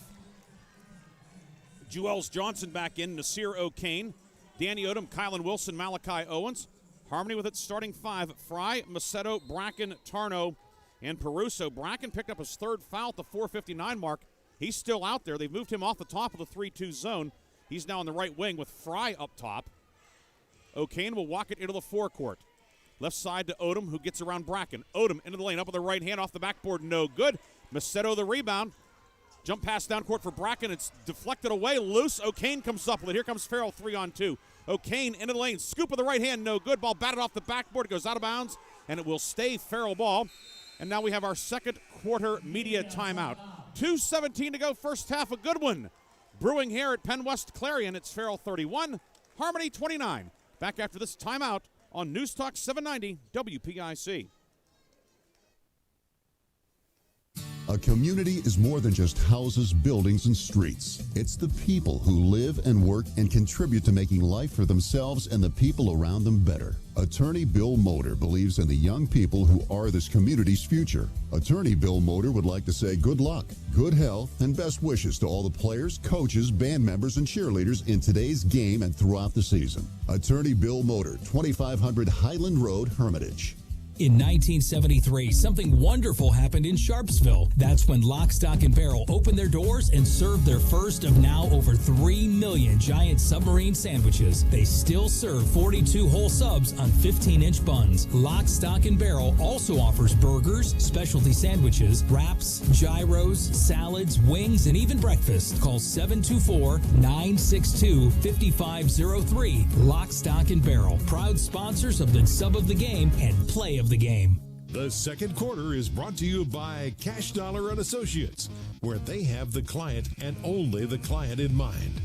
Juels Johnson back in, Nasir O'Kane, Danny Odom, Kylan Wilson, Malachi Owens. Harmony with it starting 5, Fry, Macedo, Bracken, Tarno, and Peruso. Bracken picked up his 3rd foul at the 4:59 mark. He's still out there. They've moved him off the top of the 3-2 zone. He's now on the right wing with Fry up top. O'Kane will walk it into the forecourt. Left side to Odom, who gets around Bracken. Odom into the lane, up with the right hand, off the backboard, no good. Macedo the rebound. Jump pass down court for Bracken. It's deflected away, loose. O'Kane comes up with it. Here comes Farrell, 3-on-2. O'Kane into the lane, scoop of the right hand, no good. Ball batted off the backboard. It goes out of bounds, and it will stay Farrell ball. And now we have our second quarter media timeout. 2:17 to go first half, a good one. Brewing here at Penn West Clarion. It's Farrell 31, Harmony 29. Back after this timeout on News Talk 790 WPIC. A community is more than just houses, buildings, and streets. It's the people who live and work and contribute to making life for themselves and the people around them better. Attorney Bill Motor believes in the young people who are this community's future. Attorney Bill Motor would like to say good luck, good health, and best wishes to all the players, coaches, band members, and cheerleaders in today's game and throughout the season. Attorney Bill Motor, 2500 Highland Road, Hermitage. In 1973, something wonderful happened in Sharpsville. That's when Lock, Stock, and Barrel opened their doors and served their first of now over 3 million giant submarine sandwiches. They still serve 42 whole subs on 15-inch buns. Lock, Stock, and Barrel also offers burgers, specialty sandwiches, wraps, gyros, salads, wings, and even breakfast. Call 724-962-5503. Lock, Stock, and Barrel, proud sponsors of the Sub of the Game and Play of the Game. The second quarter is brought to you by Cash Dollar and Associates, where they have the client and only the client in mind.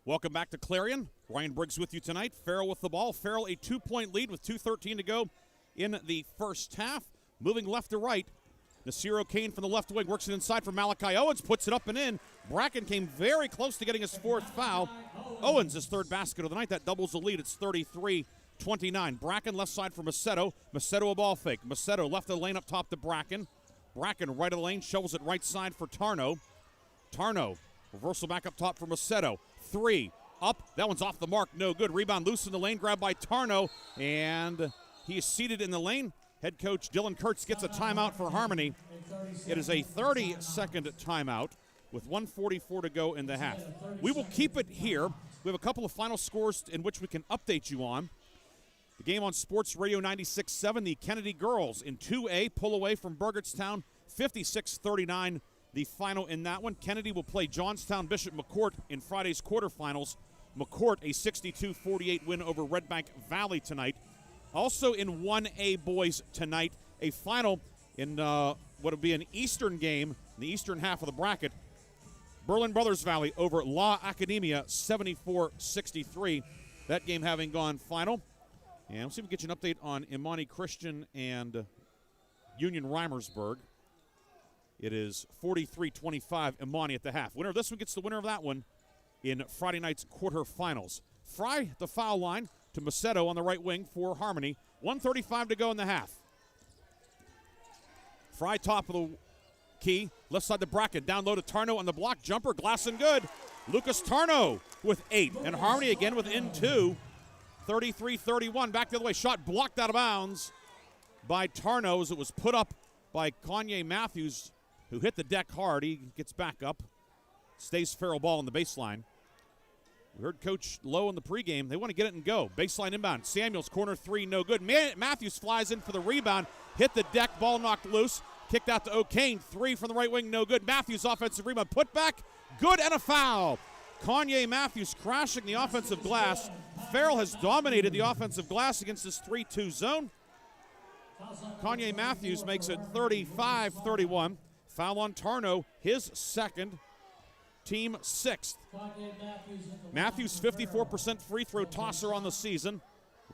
Welcome back to Clarion. Ryan Briggs with you tonight. Farrell with the ball. Farrell a 2-point lead with 2:13 to go in the first half. Moving left to right. Nasir O'Kane from the left wing works it inside for Malachi Owens, puts it up and in. Bracken came very close to getting his 4th foul. Owens, his 3rd basket of the night. That doubles the lead. It's 33-29. Bracken left side for Macedo. Macedo a ball fake. Macedo left the lane up top to Bracken. Bracken right of the lane, shovels it right side for Tarno. Tarno, reversal back up top for Macedo. 3, up. That one's off the mark. No good. Rebound loose in the lane. Grab by Tarno. And he is seated in the lane. Head coach Dylan Kurtz gets a timeout for Harmony. It is a 30-second timeout with 1:44 to go in the half. We will keep it here. We have a couple of final scores in which we can update you on. The game on Sports Radio 96.7, the Kennedy girls in 2A pull away from Burgettstown, 56-39, the final in that one. Kennedy will play Johnstown Bishop McCourt in Friday's quarterfinals. McCourt, a 62-48 win over Red Bank Valley tonight. Also in 1A boys tonight, a final in what will be an Eastern game, in the eastern half of the bracket. Berlin Brothers Valley over La Academia, 74-63. That game having gone final. And we'll see if we can get you an update on Imani Christian and Union Reimersburg. It is 43-25 Imani at the half. Winner of this one gets the winner of that one in Friday night's quarterfinals. Fry the foul line to Macedo on the right wing for Harmony. 1:35 to go in the half. Fry top of the key, left side to Bracken. Down low to Tarno on the block. Jumper, glass and good. Lucas Tarno with 8. And Harmony again within 2. 33-31. Back the other way. Shot blocked out of bounds by Tarno as it was put up by Kanye Matthews, who hit the deck hard. He gets back up. Stays Farrell ball on the baseline. We heard Coach Lowe in the pregame. They want to get it and go. Baseline inbound. Samuels, corner 3, no good. Matthews flies in for the rebound. Hit the deck, ball knocked loose. Kicked out to O'Kane. 3 from the right wing, no good. Matthews offensive rebound. Put back, good, and a foul. Kanye Matthews crashing the offensive glass. Farrell has dominated the offensive glass against this 3-2 zone. Kanye Matthews makes it 35-31. Foul on Tarno, his second, team 6th. Matthews, 54% free throw tosser on the season.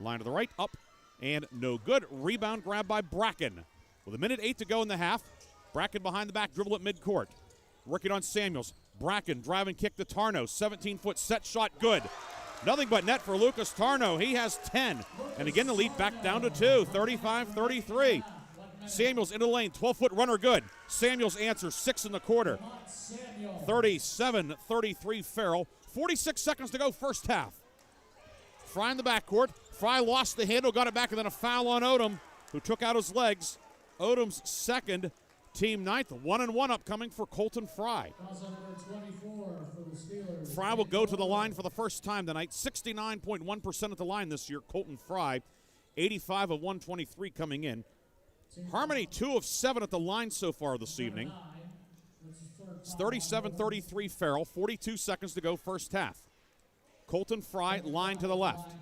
Line to the right, up, and no good. Rebound grab by Bracken. With 1:08 to go in the half, Bracken behind the back, dribble at midcourt. Working on Samuels. Bracken, drive and kick to Tarno. 17-foot set shot, good. Nothing but net for Lucas Tarno. He has 10. And again, the lead back down to 2, 35-33. Samuels into the lane, 12-foot runner, good. Samuels answers, 6 in the quarter. 37-33 Farrell. 46 seconds to go, first half. Fry in the backcourt. Fry lost the handle, got it back, and then a foul on Odom, who took out his legs. Odom's second, team 9th. 1-1 upcoming for Colton Fry. Fry will go to the line for the first time tonight. 69.1% at the line this year, Colton Fry. 85 of 123 coming in. Harmony, 2 of 7 at the line so far this evening. It's 37-33 Farrell. 42 seconds to go, first half. Colton Fry, line to the left.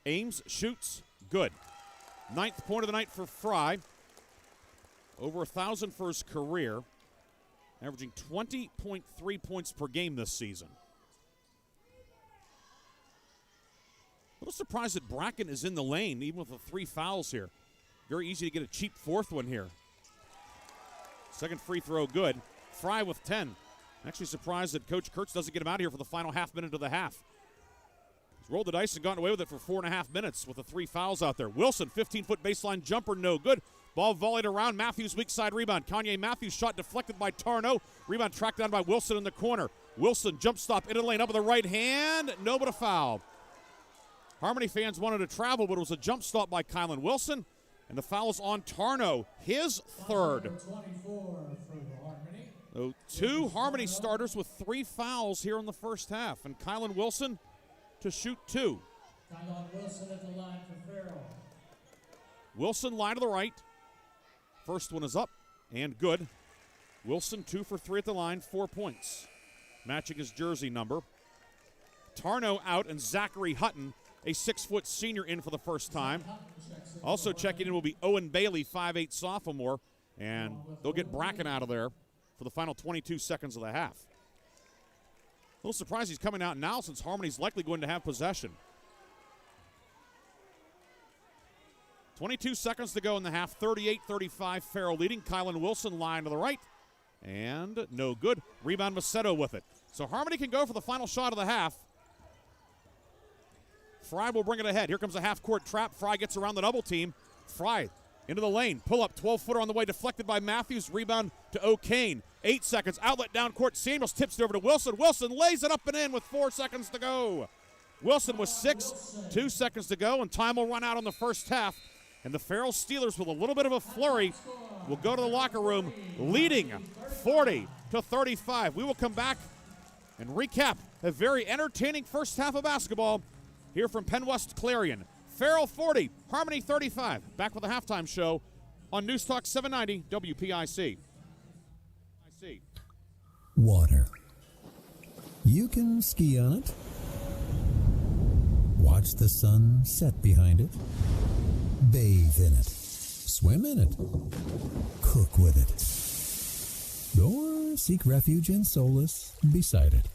Ames, shoots, good. 9th point of the night for Fry. Over 1,000 for his career. Averaging 20.3 points per game this season. A little surprised that Bracken is in the lane, even with the 3 fouls here. Very easy to get a cheap 4th one here. Second free throw, good. Fry with 10. Actually surprised that Coach Kurtz doesn't get him out here for the final half minute of the half. He's rolled the dice and gotten away with it for 4.5 minutes with the 3 fouls out there. Wilson, 15-foot baseline jumper, no good. Ball volleyed around. Matthews, weak side rebound. Kanye Matthews shot deflected by Tarno. Rebound tracked down by Wilson in the corner. Wilson, jump stop, into the lane, up with the right hand. No, but a foul. Harmony fans wanted to travel, but it was a jump stop by Kylan Wilson. And the foul is on Tarno, his third. So 2 Harmony starters with 3 fouls here in the first half. And Kylan Wilson to shoot 2. Kylan Wilson at the line for Farrell. Wilson, line to the right. First one is up and good. Wilson, 2 for 3 at the line, 4 points. Matching his jersey number. Tarno out and Zachary Hutton, a 6-foot senior, in for the first time. Also checking in will be Owen Bailey, 5'8 sophomore. And they'll get Bracken out of there for the final 22 seconds of the half. A little surprised he's coming out now since Harmony's likely going to have possession. 22 seconds to go in the half. 38-35 Farrell leading. Kylan Wilson, line to the right. And no good. Rebound Macedo with it. So Harmony can go for the final shot of the half. Fry will bring it ahead. Here comes a half-court trap. Fry gets around the double team. Fry into the lane. Pull up. 12-footer on the way. Deflected by Matthews. Rebound to O'Kane. 8 seconds. Outlet down court. Samuels tips it over to Wilson. Wilson lays it up and in with 4 seconds to go. Wilson with 6. 2 seconds to go, and time will run out on the first half. And the Farrell Steelers, with a little bit of a flurry, will go to the locker room leading 40-35. We will come back and recap a very entertaining first half of basketball here from PennWest Clarion. Farrell 40, Harmony 35. Back with the halftime show on News Talk 790 WPIC. Water. You can ski on it, watch the sun set behind it, bathe in it, swim in it, cook with it, or seek refuge and solace beside it.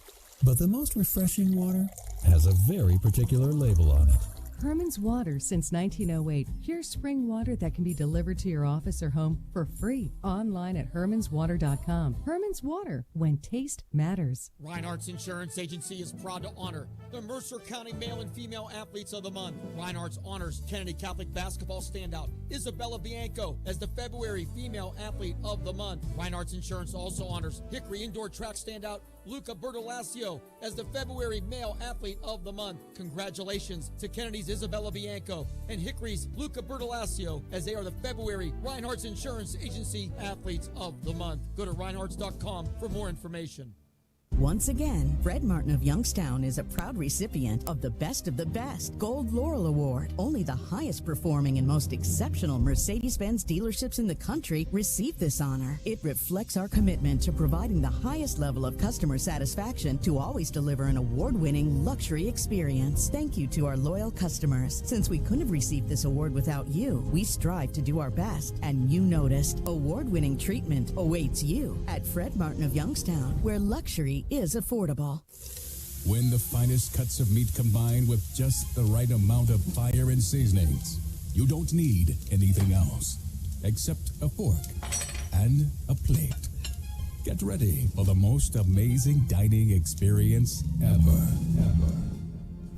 But the most refreshing water has a very particular label on it. Herman's Water since 1908. Pure spring water that can be delivered to your office or home for free. Online at hermanswater.com. Herman's Water, when taste matters. Reinhardt's Insurance Agency is proud to honor the Mercer County Male and Female Athletes of the Month. Reinhardt's honors Kennedy Catholic basketball standout Isabella Bianco as the February Female Athlete of the Month. Reinhardt's Insurance also honors Hickory Indoor Track standout Luca Bertolasio as the February Male Athlete of the Month. Congratulations to Kennedy's Isabella Bianco and Hickory's Luca Bertolasio as they are the February Reinhardt's Insurance Agency Athletes of the Month. Go to reinhardts.com for more information. Once again, Fred Martin of Youngstown is a proud recipient of the Best Gold Laurel Award. Only the highest performing and most exceptional Mercedes-Benz dealerships in the country receive this honor. It reflects our commitment to providing the highest level of customer satisfaction to always deliver an award-winning luxury experience. Thank you to our loyal customers. Since we couldn't have received this award without you, we strive to do our best, and you noticed. Award-winning treatment awaits you at Fred Martin of Youngstown, where luxury is affordable. When the finest cuts of meat combine with just the right amount of fire and seasonings, you don't need anything else except a fork and a plate. Get ready for the most amazing dining experience ever.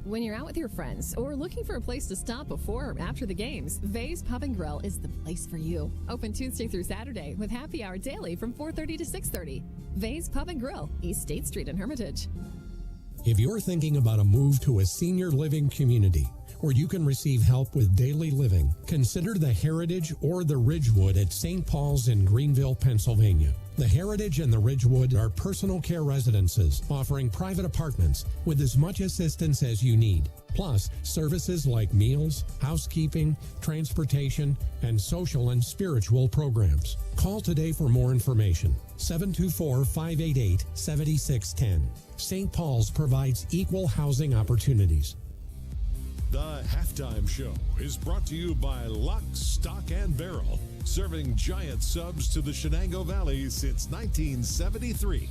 When you're out with your friends or looking for a place to stop before or after the games, Vay's Pub and Grill is the place for you. Open Tuesday through Saturday with happy hour daily from 4:30 to 6:30. Vay's Pub and Grill, East State Street in Hermitage. If you're thinking about a move to a senior living community where you can receive help with daily living, consider the Heritage or the Ridgewood at St. Paul's in Greenville, Pennsylvania. The Heritage and the Ridgewood are personal care residences offering private apartments with as much assistance as you need. Plus, services like meals, housekeeping, transportation, and social and spiritual programs. Call today for more information. 724-588-7610. St. Paul's provides equal housing opportunities. The Halftime Show is brought to you by Lock, Stock, and Barrel, serving giant subs to the Shenango Valley since 1973.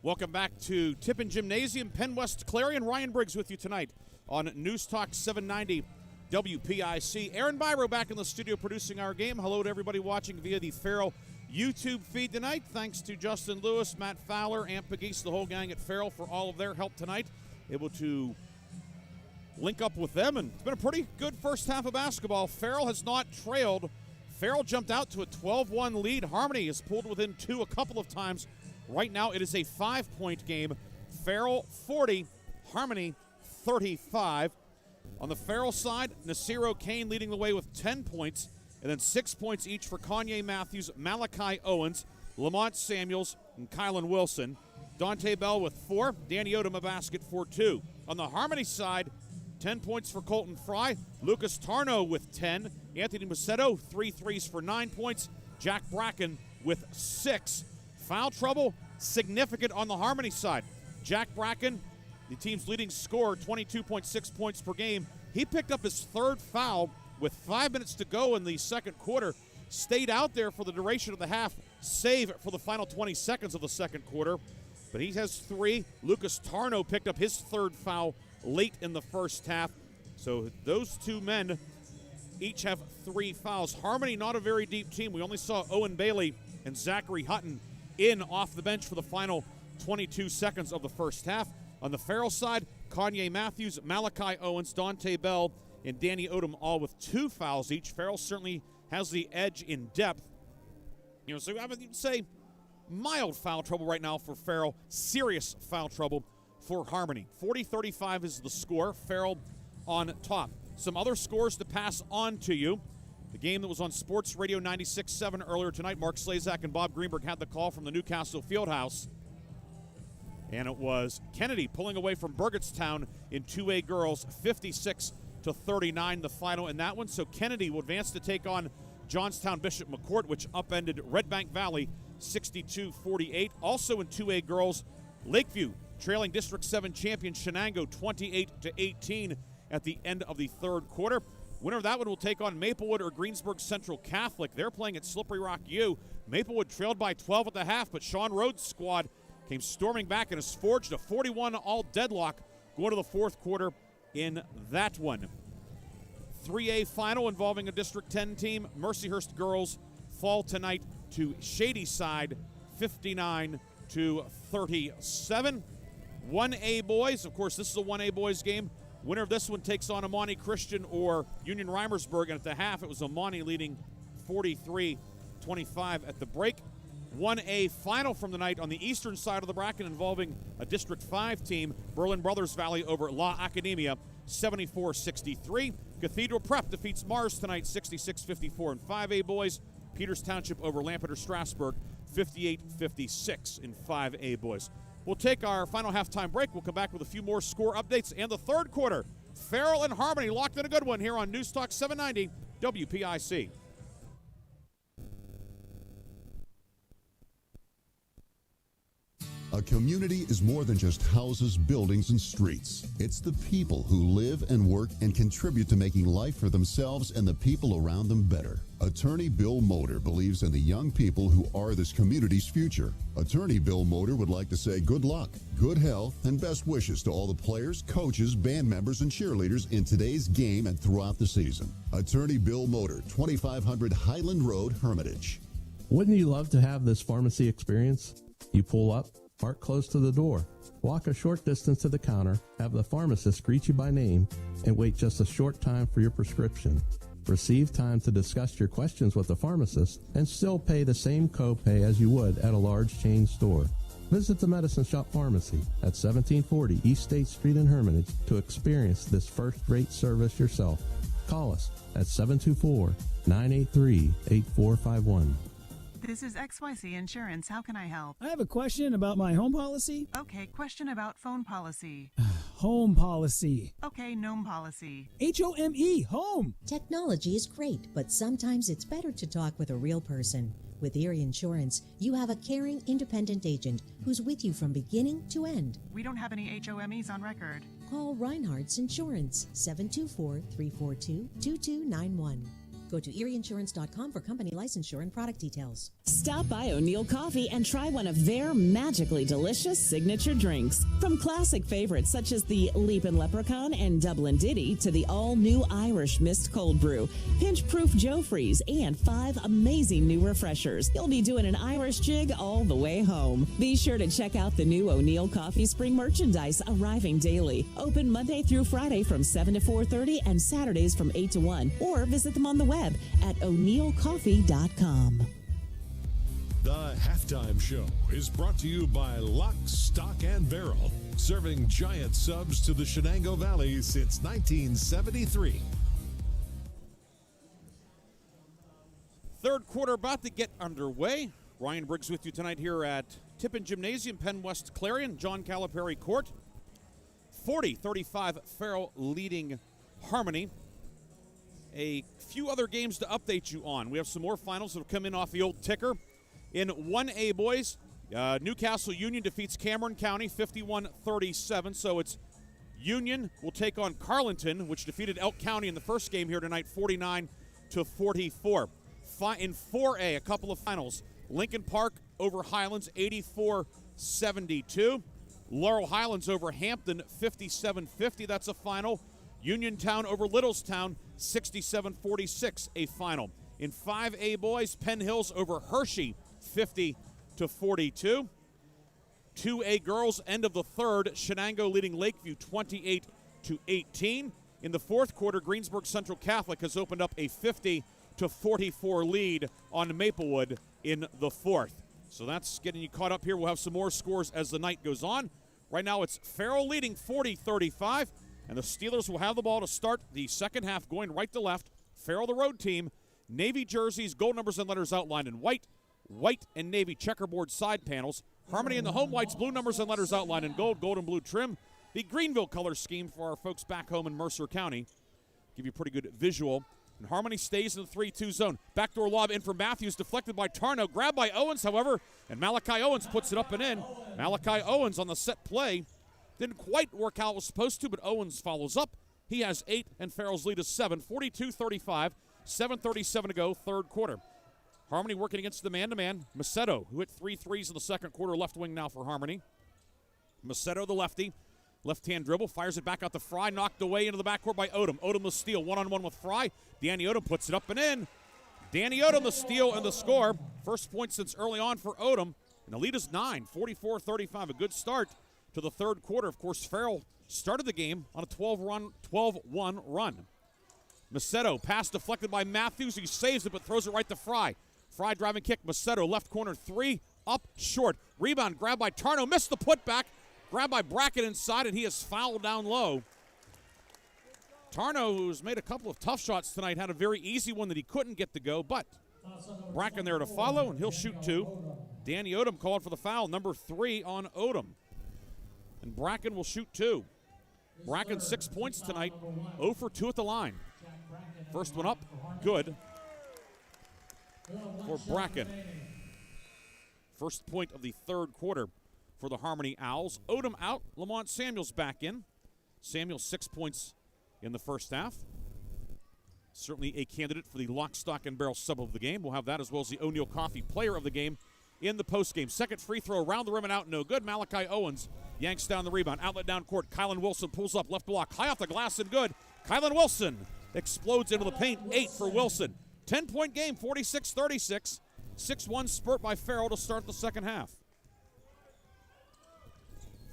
Welcome back to Tippin Gymnasium. PennWest Clarion. Ryan Briggs with you tonight on News Talk 790 WPIC. Aaron Biro back in the studio producing our game. Hello to everybody watching via the Farrell YouTube feed tonight. Thanks to Justin Lewis, Matt Fowler, Amp Pagese, the whole gang at Farrell for all of their help tonight. Able to link up with them, and it's been a pretty good first half of basketball. Farrell has not trailed. Farrell jumped out to a 12-1 lead. Harmony has pulled within two a couple of times. Right now it is a 5-point game. Farrell 40, Harmony 35. On the Farrell side, Nasiro Kane leading the way with 10 points, and then 6 points each for Kanye Matthews, Malachi Owens, Lamont Samuels, and Kylan Wilson. Dante Bell with 4, Danny Odom a basket for 2. On the Harmony side, 10 points for Colton Fry, Lucas Tarno with 10, Anthony Macedo, 3 threes for 9 points, Jack Bracken with 6. Foul trouble, significant on the Harmony side. Jack Bracken, the team's leading scorer, 22.6 points per game. He picked up his third foul with 5 minutes to go in the second quarter, stayed out there for the duration of the half, save for the final 20 seconds of the second quarter. But he has 3. Lucas Tarno picked up his third foul late in the first half. So those two men each have 3 fouls. Harmony, not a very deep team. We only saw Owen Bailey and Zachary Hutton in off the bench for the final 22 seconds of the first half. On the Farrell side, Kanye Matthews, Malachi Owens, Dante Bell, and Danny Odom all with 2 fouls each. Farrell certainly has the edge in depth. So I would say mild foul trouble right now for Farrell. Serious foul trouble for Harmony. 40-35 is the score. Farrell on top. Some other scores to pass on to you. The game that was on Sports Radio 96.7 earlier tonight, Mark Slazak and Bob Greenberg had the call from the Newcastle Fieldhouse. And it was Kennedy pulling away from Burgettstown in 2A girls, 56-39 the final in that one. So Kennedy will advance to take on Johnstown Bishop McCourt, which upended Red Bank Valley 62-48. Also in 2A girls, Lakeview trailing District 7 champion Shenango 28-18 at the end of the third quarter. Winner of that one will take on Maplewood or Greensburg Central Catholic. They're playing at Slippery Rock U. Maplewood trailed by 12 at the half, but Sean Rhodes' squad came storming back and has forged a 41 all deadlock going to the fourth quarter in that one. 3A final involving a District 10 team. Mercyhurst girls fall tonight to Shadyside 59-37. 1A boys, of course, this is a 1A boys game. Winner of this one takes on Amani Christian or Union Reimersburg, and at the half it was Amani leading 43-25 at the break. 1A final from the night on the eastern side of the bracket involving a District 5 team, Berlin Brothers Valley over La Academia 74-63. Cathedral Prep defeats Mars tonight 66-54 in 5A boys. Peters Township over Lampeter Strasburg 58-56 in 5A boys. We'll take our final halftime break. We'll come back with a few more score updates and the third quarter. Farrell and Harmony locked in a good one here on News Talk 790 WPIC. A community is more than just houses, buildings, and streets. It's the people who live and work and contribute to making life for themselves and the people around them better. Attorney Bill Motor believes in the young people who are this community's future. Attorney Bill Motor would like to say good luck, good health, and best wishes to all the players, coaches, band members, and cheerleaders in today's game and throughout the season. Attorney Bill Motor, 2500 Highland Road, Hermitage. Wouldn't you love to have this pharmacy experience? You pull up, park close to the door, walk a short distance to the counter, have the pharmacist greet you by name, and wait just a short time for your prescription. Receive time to discuss your questions with the pharmacist and still pay the same copay as you would at a large chain store. Visit the Medicine Shop Pharmacy at 1740 East State Street in Hermitage to experience this first-rate service yourself. Call us at 724-983-8451. This is XYC Insurance. How can I help? I have a question about my home policy. Okay, question about phone policy. Home policy. Okay, gnome policy. HOME, home. Technology is great, but sometimes it's better to talk with a real person. With Erie Insurance, you have a caring, independent agent who's with you from beginning to end. We don't have any HOMEs on record. Call Reinhardt's Insurance, 724-342-2291. Go to erieinsurance.com for company licensure and product details. Stop by O'Neill Coffee and try one of their magically delicious signature drinks. From classic favorites such as the Leapin' Leprechaun and Dublin Ditty to the all-new Irish Mist Cold Brew, pinch-proof Joe Freeze, and 5 amazing new refreshers. You'll be doing an Irish jig all the way home. Be sure to check out the new O'Neill Coffee spring merchandise arriving daily. Open Monday through Friday from 7 to 4:30 and Saturdays from 8 to 1. Or visit them on the web at o'neillcoffee.com. The Halftime Show is brought to you by Lock, Stock, and Barrel, serving giant subs to the Shenango Valley since 1973. Third quarter about to get underway. Ryan Briggs with you tonight here at Tippin Gymnasium, Penn West Clarion, John Calipari Court. 40-35 Farrell leading Harmony. A few other games to update you on. We have some more finals that have come in off the old ticker. In 1A boys, Newcastle Union defeats Cameron County 51-37. So it's Union will take on Carlinton, which defeated Elk County in the first game here tonight, 49-44. In 4A, a couple of finals. Lincoln Park over Highlands, 84-72. Laurel Highlands over Hampton, 57-50. That's a final. Uniontown over Littlestown, 67-46, a final. In 5A boys, Penn Hills over Hershey, 50-42. 2A girls, end of the third, Shenango leading Lakeview 28-18. In the fourth quarter, Greensburg Central Catholic has opened up a 50-44 lead on Maplewood in the fourth. So that's getting you caught up here. We'll have some more scores as the night goes on. Right now it's Farrell leading 40-35. And the Steelers will have the ball to start the second half, going right to left. Farrell, the road team. Navy jerseys, goal numbers and letters outlined in white. White and navy checkerboard side panels. Harmony in the home whites, blue numbers and letters outlined in gold, gold and blue trim. The Greenville color scheme for our folks back home in Mercer County. Give you a pretty good visual. And Harmony stays in the 3-2 zone. Backdoor lob in for Matthews, deflected by Tarno. Grabbed by Owens, however, and Malachi Owens puts it up and in. Malachi Owens on the set play. Didn't quite work how it was supposed to, but Owens follows up. He has 8, and Farrell's lead is 7. 42-35, 7:37 to go, third quarter. Harmony working against the man-to-man. Macedo, who hit 3 threes in the second quarter, left wing now for Harmony. Macedo, the lefty. Left-hand dribble, fires it back out to Fry, knocked away into the backcourt by Odom. Odom the steal, one-on-one with Fry. Danny Odom puts it up and in. Danny Odom the steal and the score. First point since early on for Odom, and the lead is 9, 44-35. A good start to the third quarter. Of course, Farrell started the game on a 12-1 run. Macedo, pass deflected by Matthews. He saves it but throws it right to Fry. Fry driving kick. Macedo, left corner 3, up short. Rebound grabbed by Tarno, missed the putback. Grabbed by Brackett inside, and he is fouled down low. Tarno, who's made a couple of tough shots tonight, had a very easy one that he couldn't get to go, but Bracken there to follow, and he'll shoot 2. Danny Odom called for the foul, number 3 on Odom. And Bracken will shoot 2. Bracken 6 points tonight, 0 for 2 at the line. First one up, good for Bracken. First point of the third quarter for the Harmony Owls. Odom out, Lamont Samuels back in. Samuels 6 points in the first half. Certainly a candidate for the lock, stock, and barrel sub of the game. We'll have that as well as the O'Neill Coffee player of the game in the postgame. Second free throw around the rim and out, no good. Malachi Owens yanks down the rebound. Outlet down court. Kylan Wilson pulls up, left block, high off the glass and good. Kylan Wilson explodes into the paint, 8 for Wilson. 10-point game, 46-36. 6-1 spurt by Farrell to start the second half.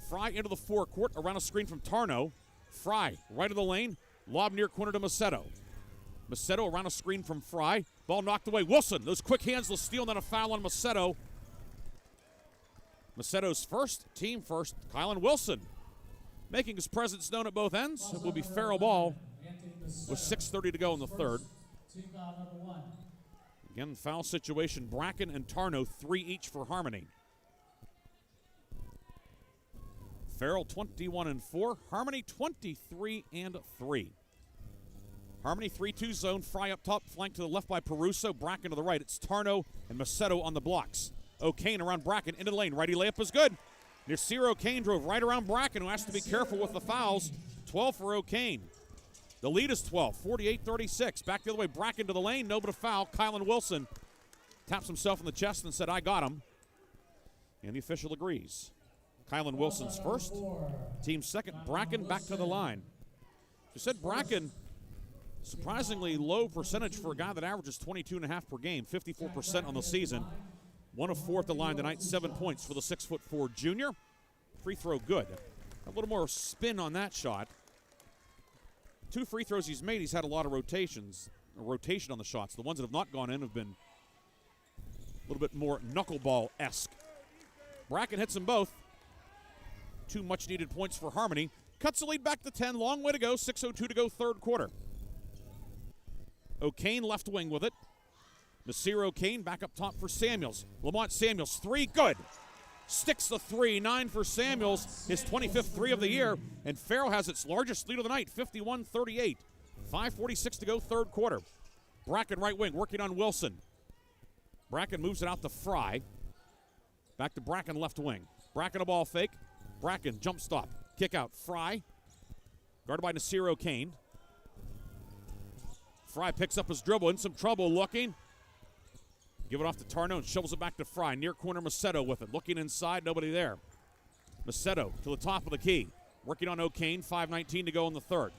Fry into the forecourt, around a screen from Tarno. Fry, right of the lane, lob near corner to Macedo. Macedo around a screen from Fry. Ball knocked away. Wilson, those quick hands will steal, and then a foul on Macedo. Macedo's first, team first. Kylan Wilson making his presence known at both ends. It will be Farrell ball with 6:30 to go in the third. Again, foul situation. Bracken and Tarno, 3 each for Harmony. Farrell 21-4, Harmony 23-3. Harmony 3-2 zone, Fry up top, flanked to the left by Peruso, Bracken to the right. It's Tarno and Macedo on the blocks. O'Kane around Bracken, into the lane, righty layup is good. Nasir O'Kane drove right around Bracken, who has to be careful with the fouls. 12 for O'Kane. The lead is 12, 48-36. Back the other way, Bracken to the lane, no but a foul. Kylan Wilson taps himself in the chest and said, I got him. And the official agrees. Kylan Wilson's first, team second. Bracken back to the line. She said Bracken, surprisingly low percentage for a guy that averages 22.5 per game, 54% on the season. 1 of 4 at the line tonight, 7 points for the 6'4" junior. Free throw good. A little more spin on that shot. 2 free throws he's made, he's had a lot of rotation on the shots. The ones that have not gone in have been a little bit more knuckleball-esque. Bracken hits them both. 2 much-needed points for Harmony. Cuts the lead back to 10. Long way to go. 6:02 to go, third quarter. O'Kane left wing with it. Nasir O'Kane back up top for Samuels. Lamont Samuels, 3, good. Sticks the 3, 9 for Samuels, his 25th 3 of the year. And Farrell has its largest lead of the night, 51-38. 5:46 to go, third quarter. Bracken right wing, working on Wilson. Bracken moves it out to Fry. Back to Bracken left wing. Bracken a ball fake. Bracken, jump stop, kick out, Fry. Guarded by Nasir O'Kane. Fry picks up his dribble, in some trouble looking. Give it off to Tarno and shovels it back to Fry. Near corner, Macedo with it. Looking inside, nobody there. Macedo to the top of the key. Working on O'Kane, 5:19 to go in the third.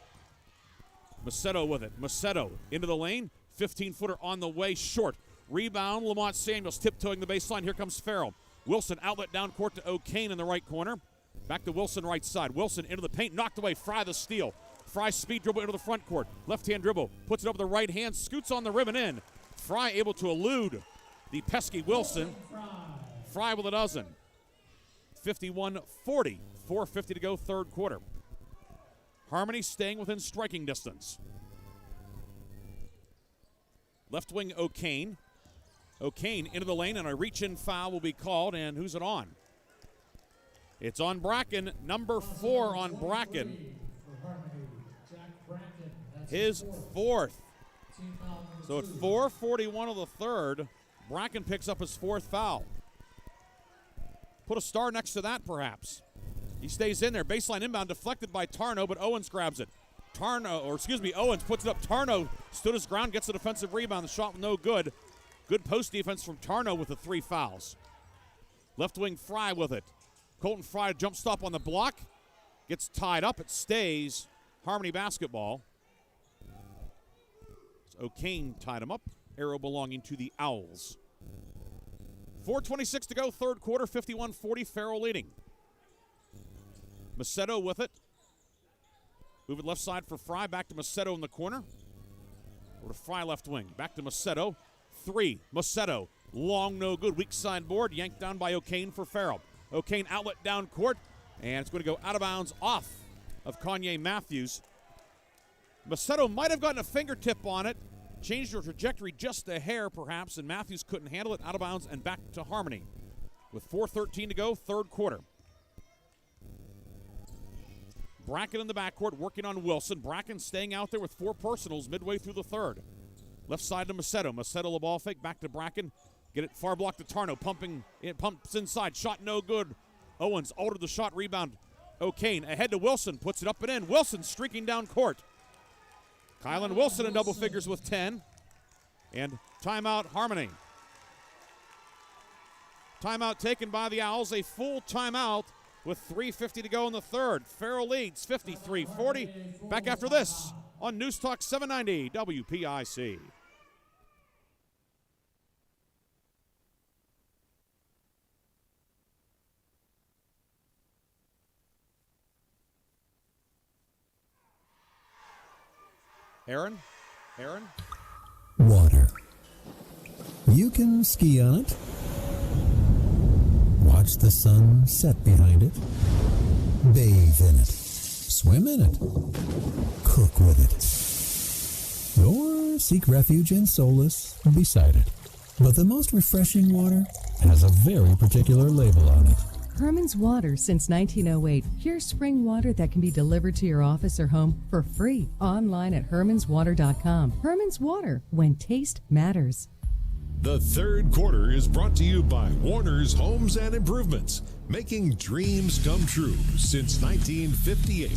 Macedo with it. Macedo into the lane. 15-footer on the way, short. Rebound, Lamont Samuels tiptoeing the baseline. Here comes Farrell. Wilson outlet down court to O'Kane in the right corner. Back to Wilson right side. Wilson into the paint, knocked away. Fry the steal. Fry speed dribble into the front court. Left-hand dribble, puts it up with the right hand, scoots on the rim and in. Fry able to elude the pesky Wilson. Fry with a dozen. 51-40. 4:50 to go, third quarter. Harmony staying within striking distance. Left wing O'Kane. O'Kane into the lane, and a reach-in foul will be called, and who's it on? It's on Bracken, number 4 on Bracken. His 4th. So at 4:41 of the third, Bracken picks up his 4th foul. Put a star next to that, perhaps. He stays in there. Baseline inbound deflected by Tarno, but Owens grabs it. Owens puts it up. Tarno stood his ground, gets a defensive rebound. The shot no good. Good post defense from Tarno with the 3 fouls. Left wing Fry with it. Colton Fry jump stop on the block. Gets tied up. It stays Harmony basketball. O'Kane tied him up. Arrow belonging to the Owls. 4:26 to go, third quarter, 51-40, Farrell leading. Macedo with it. Move it left side for Fry, back to Macedo in the corner. Over to Fry left wing, back to Macedo. 3, Macedo, long no good, weak side board, yanked down by O'Kane for Farrell. O'Kane outlet down court, and it's going to go out of bounds off of Kanye Matthews. Macedo might have gotten a fingertip on it, changed her trajectory just a hair perhaps, and Matthews couldn't handle it, out of bounds and back to Harmony. With 4:13 to go, third quarter. Bracken in the backcourt working on Wilson. Bracken staying out there with 4 personals midway through the third. Left side to Macedo. Macedo the ball fake, back to Bracken. Get it far block to Tarno, pumps inside, shot no good. Owens altered the shot, rebound. O'Kane ahead to Wilson, puts it up and in. Wilson streaking down court. Kylan Wilson in double figures with 10. And timeout, Harmony. Timeout taken by the Owls, a full timeout with 3:50 to go in the third. Farrell leads 53-40. Back after this on News Talk 790 WPIC. Aaron? Water. You can ski on it, watch the sun set behind it, bathe in it, swim in it, cook with it, or seek refuge and solace beside it. But the most refreshing water has a very particular label on it. Herman's Water since 1908. Pure spring water that can be delivered to your office or home for free. Online at hermanswater.com. Herman's Water, when taste matters. The third quarter is brought to you by Warner's Homes and Improvements, making dreams come true since 1958.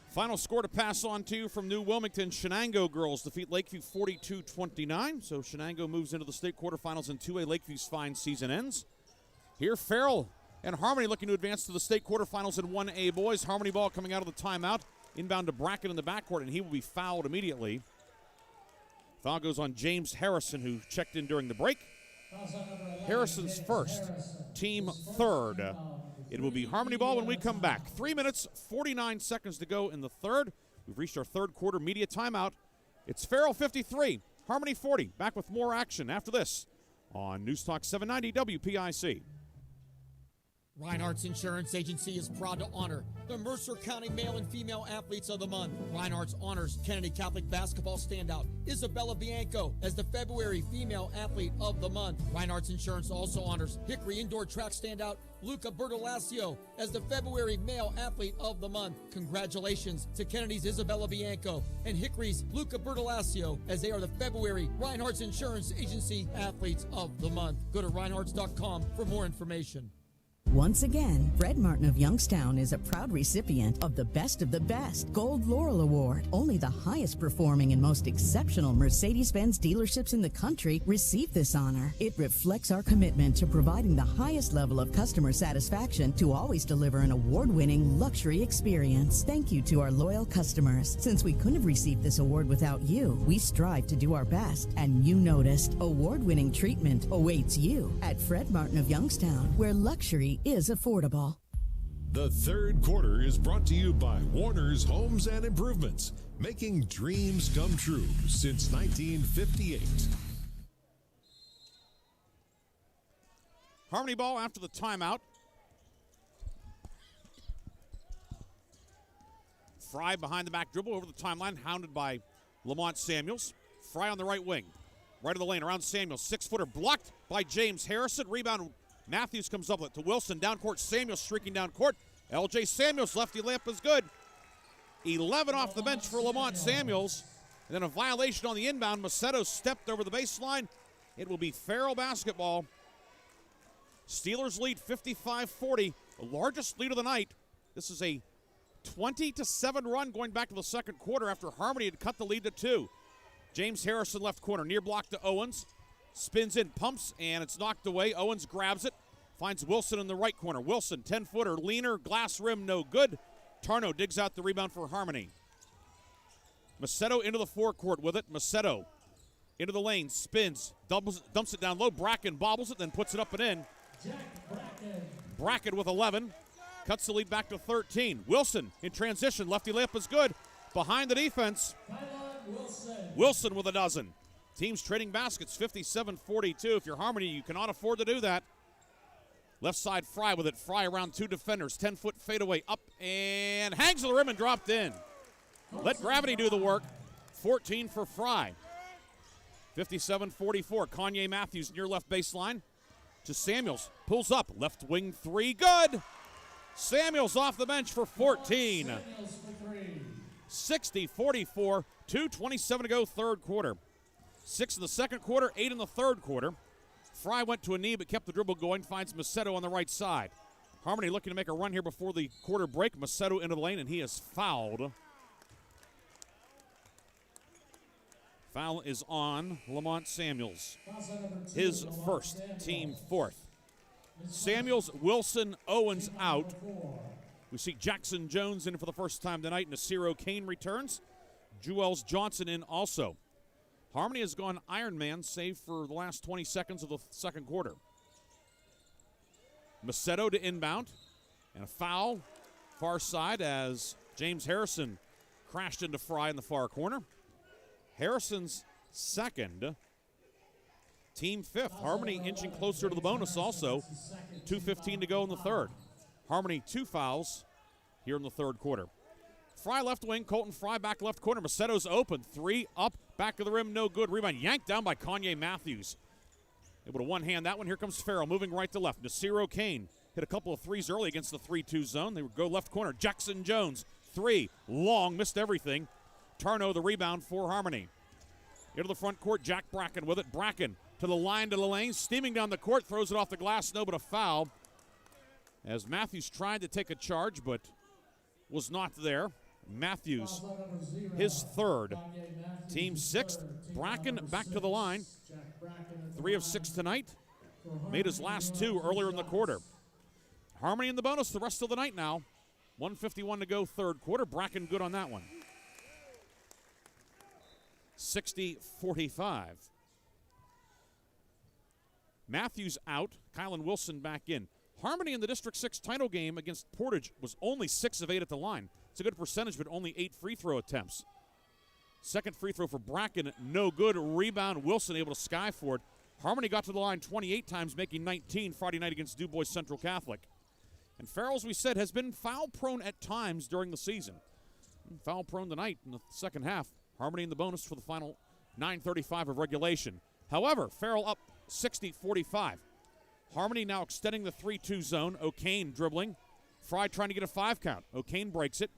Final score to pass on to from New Wilmington. Shenango girls defeat Lakeview 42-29. So Shenango moves into the state quarterfinals in 2A. Lakeview's fine season ends. Here, Farrell and Harmony looking to advance to the state quarterfinals in 1A boys. Harmony ball coming out of the timeout. Inbound to Bracken in the backcourt, and he will be fouled immediately. Foul goes on James Harrison, who checked in during the break. Harrison's first, team third. It will be Harmony ball when we come back. 3 minutes, 49 seconds to go in the third. We've reached our third quarter media timeout. It's Farrell 53, Harmony 40. Back with more action after this on News Talk 790 WPIC. Reinhardt's Insurance Agency is proud to honor the Mercer County Male and Female Athletes of the Month. Reinhardt's honors Kennedy Catholic basketball standout Isabella Bianco as the February Female Athlete of the Month. Reinhardt's Insurance also honors Hickory Indoor Track standout Luca Bertolasio as the February Male Athlete of the Month. Congratulations to Kennedy's Isabella Bianco and Hickory's Luca Bertolasio as they are the February Reinhardt's Insurance Agency Athletes of the Month. Go to reinhardts.com for more information. Once again, Fred Martin of Youngstown is a proud recipient of the Best Gold Laurel Award. Only the highest performing and most exceptional Mercedes-Benz dealerships in the country receive this honor. It reflects our commitment to providing the highest level of customer satisfaction to always deliver an award-winning luxury experience. Thank you to our loyal customers. Since we couldn't have received this award without you, we strive to do our best, and you noticed. Award-winning treatment awaits you at Fred Martin of Youngstown, where luxury is affordable. The third quarter is brought to you by Warner's Homes and Improvements, making dreams come true since 1958. Harmony ball after the timeout. Fry behind the back dribble over the timeline, hounded by Lamont Samuels. Fry on the right wing. Right of the lane, around Samuels. 6-footer blocked by James Harrison. Rebound, Matthews comes up with it to Wilson. Down court, Samuels streaking down court. L.J. Samuels, lefty layup is good. 11 off the bench for Lamont Samuels. And then a violation on the inbound. Macedo stepped over the baseline. It will be Farrell basketball. Steelers lead 55-40, the largest lead of the night. This is a 20-7 run going back to the second quarter after Harmony had cut the lead to 2. James Harrison left corner, near block to Owens. Spins in, pumps, and it's knocked away. Owens grabs it, finds Wilson in the right corner. Wilson, 10-footer, leaner, glass rim, no good. Tarno digs out the rebound for Harmony. Macedo into the forecourt with it. Macedo into the lane, spins, dumps it down low. Bracken bobbles it, then puts it up and in. Bracken with 11. Cuts the lead back to 13. Wilson in transition. Lefty layup is good. Behind the defense, Wilson with a dozen. Teams trading baskets, 57-42. If you're Harmony, you cannot afford to do that. Left side, Fry with it. Fry around 2 defenders. 10-foot fadeaway up and hangs to the rim and dropped in. Let gravity do the work. 14 for Fry. 57-44. Kanye Matthews near left baseline to Samuels. Pulls up. Left wing 3. Good. Samuels off the bench for 14. 60-44. 2:27 to go third quarter. 6 in the second quarter, 8 in the third quarter. Fry went to a knee but kept the dribble going. Finds Macedo on the right side. Harmony looking to make a run here before the quarter break. Macedo into the lane, and he is fouled. Foul is on Lamont Samuels. His first, team fourth. Samuels, Wilson, Owens out. We see Jackson Jones in for the first time tonight. Nasiro Kane returns. Juels Johnson in also. Harmony has gone Iron Man, save for the last 20 seconds of the second quarter. Macedo to inbound. And a foul far side as James Harrison crashed into Fry in the far corner. Harrison's second. Team fifth. Harmony inching closer to the bonus also. 2:15 to go in the third. Harmony 2 fouls here in the third quarter. Fry left wing, Colton Fry back left corner. Macedo's open. 3 up, back of the rim, no good. Rebound yanked down by Kanye Matthews. Able to one-hand that one. Here comes Farrell moving right to left. Nasiro Kane hit a couple of threes early against the 3-2 zone. They would go left corner. Jackson Jones, 3, long, missed everything. Tarno the rebound for Harmony. Into the front court, Jack Bracken with it. Bracken to the line, to the lane, steaming down the court, throws it off the glass, no, but a foul. As Matthews tried to take a charge, but was not there. Matthews, his third. Team sixth. Bracken back to the line. 3 of 6 tonight. Made his last 2 earlier in the quarter. Harmony in the bonus the rest of the night now. 1:51 to go third quarter. Bracken good on that one. 60-45. Matthews out. Kylan Wilson back in. Harmony in the District 6 title game against Portage was only 6 of 8 at the line. It's a good percentage, but only 8 free throw attempts. Second free throw for Bracken, no good. Rebound, Wilson able to sky for it. Harmony got to the line 28 times, making 19 Friday night against Du Bois Central Catholic. And Farrell, as we said, has been foul-prone at times during the season. Foul-prone tonight in the second half. Harmony in the bonus for the final 9:35 of regulation. However, Farrell up 60-45. Harmony now extending the 3-2 zone. O'Kane dribbling. Fry trying to get a 5 count. O'Kane breaks it.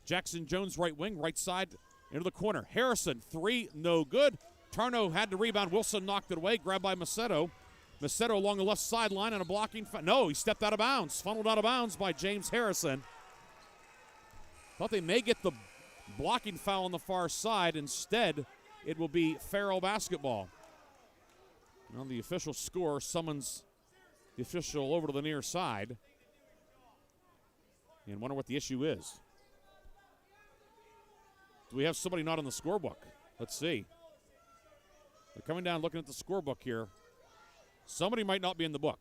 Jackson Jones right wing, right side into the corner. Harrison, 3, no good. Tarno had to rebound. Wilson knocked it away. Grabbed by Macedo. Macedo along the left sideline on a blocking. No, he stepped out of bounds. Funneled out of bounds by James Harrison. Thought they may get the blocking foul on the far side. Instead, it will be Farrell basketball. Now the official score summons the official over to the near side. And wonder what the issue is. Do we have somebody not on the scorebook? Let's see. They're coming down looking at the scorebook here. Somebody might not be in the book.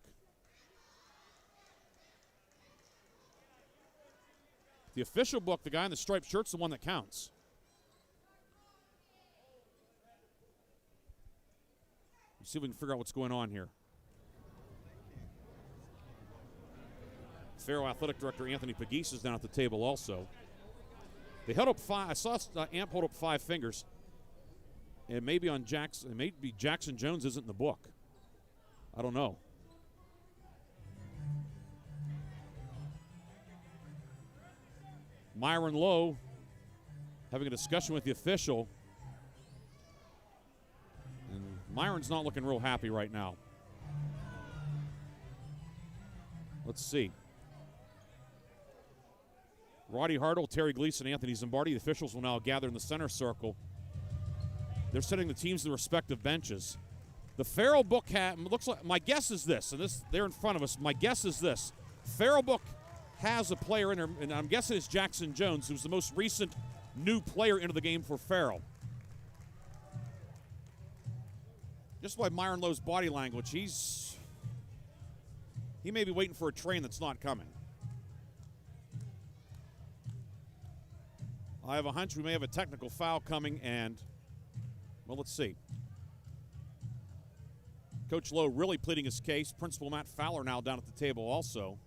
The official book, the guy in the striped shirt's the one that counts. Let's see if we can figure out what's going on here. Farrell Athletic Director Anthony Pegues is down at the table also. They held up 5. I saw Amp hold up 5 fingers. It may be on Jackson. It may be Jackson Jones isn't in the book. I don't know. Myron Lowe having a discussion with the official. And Myron's not looking real happy right now. Let's see. Roddy Hartle, Terry Gleason, Anthony Zimbardi. The officials will now gather in the center circle. They're setting the teams to the respective benches. The Farrell book looks like, my guess is this, and this they're in front of us. My guess is this. Farrell book has a player in there, and I'm guessing it's Jackson Jones, who's the most recent new player into the game for Farrell. Just by Myron Lowe's body language, he may be waiting for a train that's not coming. I have a hunch we may have a technical foul coming, and, well, let's see. Coach Lowe really pleading his case. Principal Matt Fowler now down at the table also.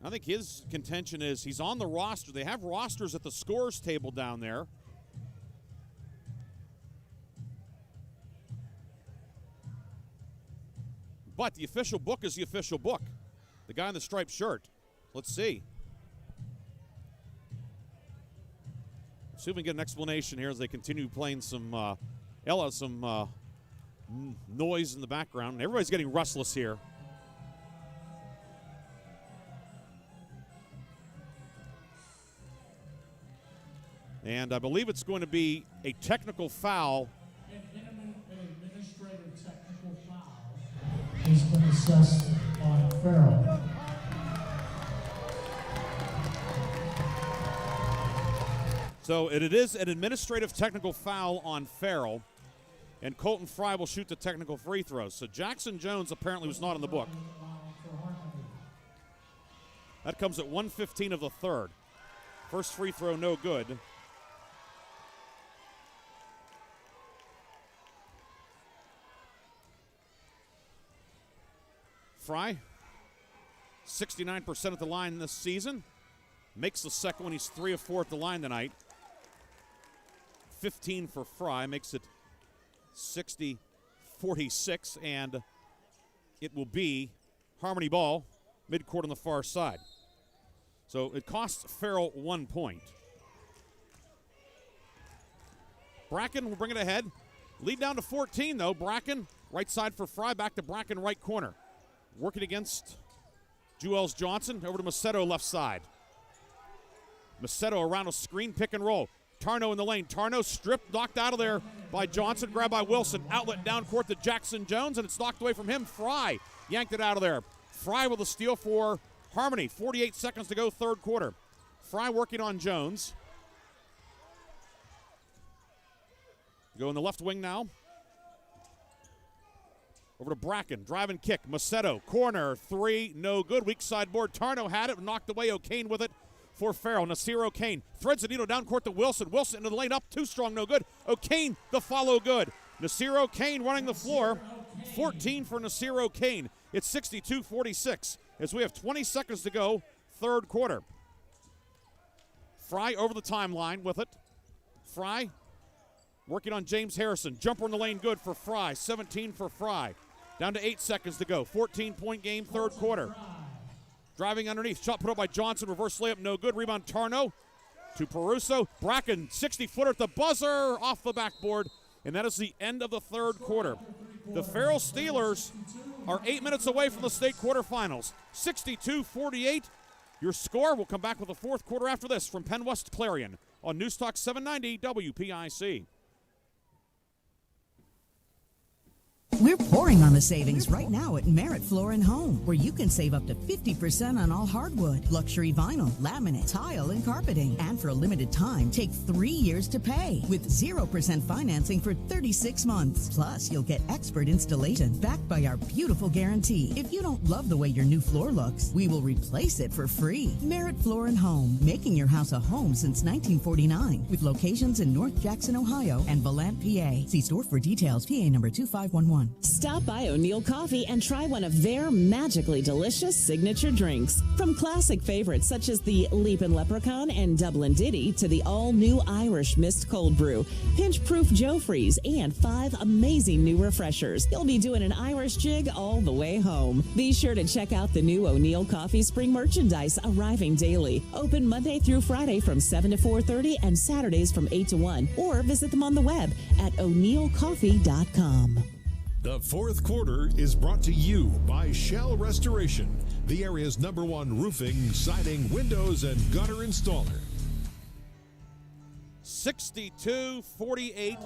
I think his contention is he's on the roster. They have rosters at the scores table down there. But the official book is the official book. The guy in the striped shirt. Let's see. See if we can get an explanation here as they continue playing some noise in the background. Everybody's getting restless here. And I believe it's going to be a technical foul. An administrative technical foul has been assessed on Farrell. So it is an administrative technical foul on Farrell, and Colton Fry will shoot the technical free throws. So Jackson Jones apparently was not in the book. That comes at 1:15 of the third. First free throw, no good. Fry, 69% at the line this season. Makes the second one. He's 3 of 4 at the line tonight. 15 for Fry, makes it 60-46, and it will be Harmony ball, midcourt on the far side. So it costs Farrell 1 point. Bracken will bring it ahead. Lead down to 14, though. Bracken, right side for Fry, back to Bracken, right corner. Working against Jewels Johnson, over to Macedo, left side. Macedo around a screen, pick and roll. Tarno in the lane. Tarno stripped, knocked out of there by Johnson, grabbed by Wilson. Outlet down court to Jackson Jones, and it's knocked away from him. Fry yanked it out of there. Fry with a steal for Harmony. 48 seconds to go, third quarter. Fry working on Jones. Go in the left wing now. Over to Bracken, drive and kick. Macedo, corner, three, no good. Weak side board. Tarno had it, knocked away. O'Kane with it for Farrell. Nasir O'Kane threads the needle down court to Wilson. Wilson into the lane, up, too strong, no good. O'Kane, the follow good. Nasir O'Kane running the floor. 14 for Nasir O'Kane. It's 62-46 as we have 20 seconds to go, third quarter. Fry over the timeline with it. Fry working on James Harrison. Jumper in the lane, good for Fry. 17 for Fry. Down to 8 seconds to go. 14-point game, third quarter. Driving underneath. Shot put up by Johnson. Reverse layup, no good. Rebound Tarno to Peruso. Bracken, 60-footer at the buzzer, off the backboard. And that is the end of the third quarter. The Farrell Steelers are 8 minutes away from the state quarterfinals. 62-48. Your score. We'll come back with the fourth quarter after this from Penn West Clarion on News Talk 790 WPIC. We're pouring on the savings right now at Merit Floor & Home, where you can save up to 50% on all hardwood, luxury vinyl, laminate, tile, and carpeting. And for a limited time, take 3 years to pay with 0% financing for 36 months. Plus, you'll get expert installation backed by our beautiful guarantee. If you don't love the way your new floor looks, we will replace it for free. Merit Floor & Home, making your house a home since 1949, with locations in North Jackson, Ohio, and Valant, PA. See store for details. PA number 2511. Stop by O'Neill Coffee and try one of their magically delicious signature drinks. From classic favorites such as the Leapin' Leprechaun and Dublin Ditty to the all-new Irish Mist Cold Brew, pinch-proof Joe Freeze, and 5 amazing new refreshers. You'll be doing an Irish jig all the way home. Be sure to check out the new O'Neill Coffee spring merchandise arriving daily. Open Monday through Friday from 7 to 4:30 and Saturdays from 8 to 1. Or visit them on the web at o'neillcoffee.com. The fourth quarter is brought to you by Shell Restoration, the area's #1 roofing, siding, windows, and gutter installer. 62-48,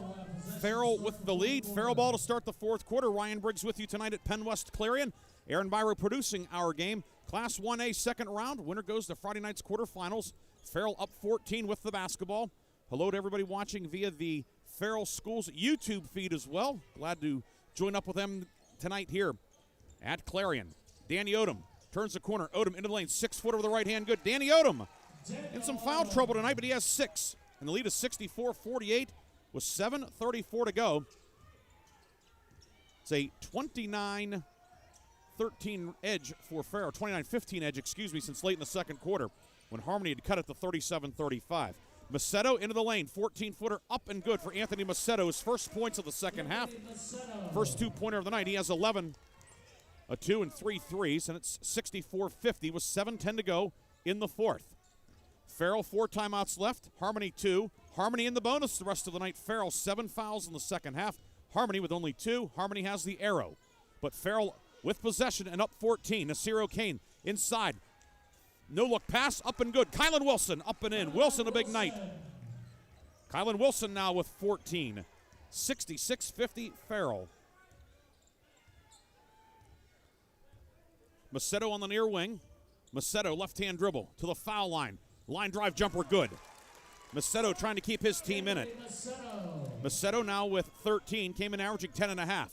Farrell with the lead. Farrell ball to start the fourth quarter. Ryan Briggs with you tonight at Penn West Clarion. Aaron Byro producing our game. Class 1A second round. Winner goes to Friday night's quarterfinals. Farrell up 14 with the basketball. Hello to everybody watching via the Farrell Schools YouTube feed as well. Glad to join up with them tonight here at Clarion. Danny Odom turns the corner. Odom into the lane. 6-footer with the right hand. Good. Danny Odom in some foul trouble tonight, but he has 6. And the lead is 64-48 with 7:34 to go. It's a 29-13 edge for Farrell. 29-15 edge, since late in the second quarter when Harmony had cut it to 37-35. Macedo into the lane, 14-footer up and good for Anthony Macedo. His first points of the second half. First two-pointer of the night. He has 11, a 2 and 3 threes, and it's 64-50 with 7:10 to go in the fourth. Farrell 4 timeouts left. Harmony 2. Harmony in the bonus the rest of the night. Farrell 7 fouls in the second half. Harmony with only 2. Harmony has the arrow. But Farrell with possession and up 14. Nasir O'Kane inside. No look pass, up and good. Kylan Wilson up and in. Wilson a big night. Kylan Wilson now with 14. 66-50 Farrell. Macedo on the near wing. Macedo left-hand dribble to the foul line. Line drive jumper good. Macedo trying to keep his team in it. Macedo now with 13. Came in averaging 10.5.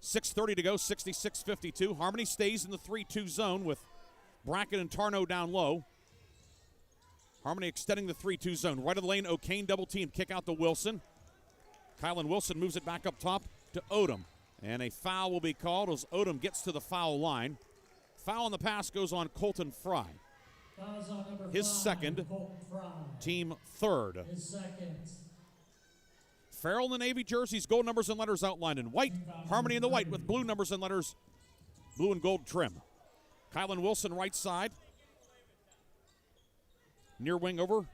6:30 to go, 66-52. Harmony stays in the 3-2 zone with Bracken and Tarno down low. Harmony extending the 3-2 zone. Right of the lane, O'Kane double team. Kick out to Wilson. Kylan Wilson moves it back up top to Odom. And a foul will be called as Odom gets to the foul line. Foul on the pass goes on Colton Fry. His second, team third. Farrell in the Navy jerseys, gold numbers and letters outlined in white. Harmony in the white with blue numbers and letters, blue and gold trim. Kylan Wilson right side. Near wing over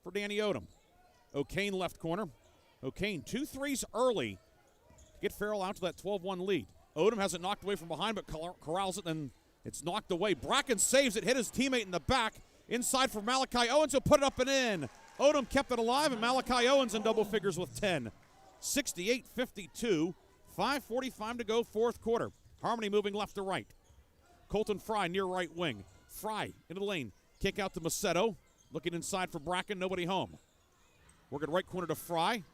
for Danny Odom. O'Kane left corner. O'Kane 2 threes early to get Farrell out to that 12-1 lead. Odom has it knocked away from behind but corrals it and it's knocked away. Bracken saves it, hit his teammate in the back. Inside for Malachi Owens, who'll put it up and in. Odom kept it alive, and Malachi Owens in double figures with 10. 68-52, 5:45 to go, fourth quarter. Harmony moving left to right. Colton Fry near right wing. Fry into the lane. Kick out to Macedo. Looking inside for Bracken, nobody home. Working right corner to Fry.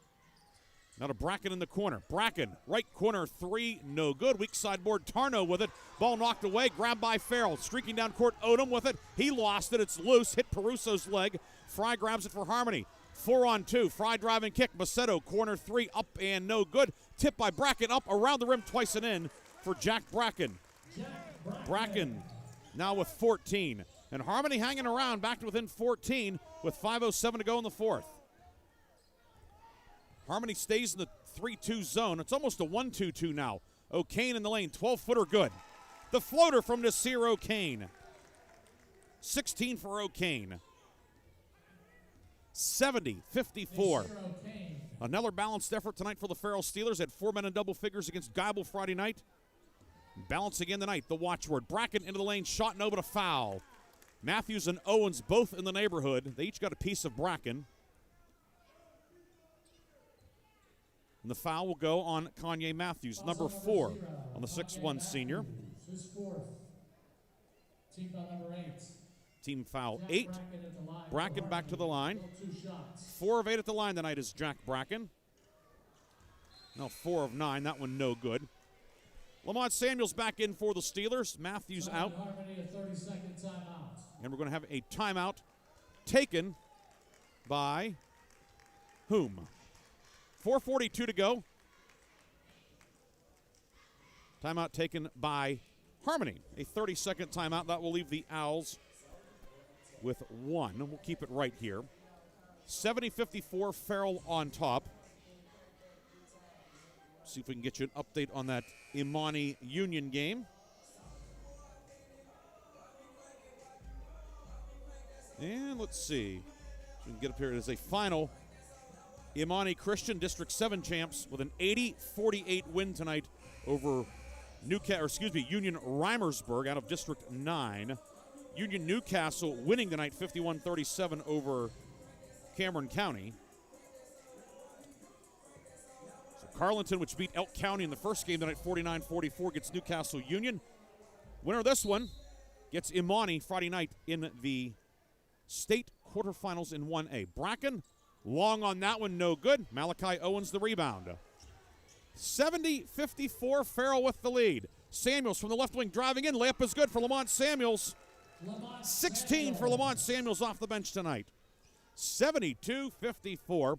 Now to Bracken in the corner. Bracken, right corner 3, no good. Weak sideboard, Tarno with it. Ball knocked away, grabbed by Farrell. Streaking down court, Odom with it. He lost it, it's loose, hit Peruso's leg. Fry grabs it for Harmony. 4-on-2, Fry driving kick. Macedo, corner 3, up and no good. Tipped by Bracken, up around the rim, twice and in for Jack Bracken. Bracken now with 14. And Harmony hanging around, back to within 14 with 5:07 to go in the fourth. Harmony stays in the 3-2 zone. It's almost a 1-2-2 now. O'Kane in the lane, 12-footer good. The floater from Nasir O'Kane. 16 for O'Kane. 70-54. Another balanced effort tonight for the Farrell Steelers. Had 4 men in double figures against Geibel Friday night. Balance again tonight, the watchword. Bracken into the lane, shot and over to foul. Matthews and Owens both in the neighborhood. They each got a piece of Bracken. And the foul will go on Kanye Matthews, number 4 on the 6'1 senior. His fourth. Team foul number 8. Team foul 8. Bracken back to the line. 4 of 8 at the line tonight is Jack Bracken. Now 4 of 9, that one no good. Lamont Samuels back in for the Steelers. Matthews out. And we're going to have a timeout taken by whom? 4:42 to go. Timeout taken by Harmony. A 30-second timeout. That will leave the Owls with 1. We'll keep it right here. 70-54, Farrell on top. See if we can get you an update on that Imani Union game. And let's see. We can get up here. It is a final. Imani Christian District 7 champs with an 80-48 win tonight over Union Reimersburg out of District 9. Union Newcastle winning tonight 51-37 over Cameron County. So Carlinton, which beat Elk County in the first game tonight 49-44, gets Newcastle Union. Winner of this one gets Imani Friday night in the state quarterfinals in 1A. Bracken, long on that one, no good. Malachi Owens the rebound. 70-54, Farrell with the lead. Samuels from the left wing driving in. Layup is good for Lamont Samuels. 16 for Lamont Samuels off the bench tonight. 72-54.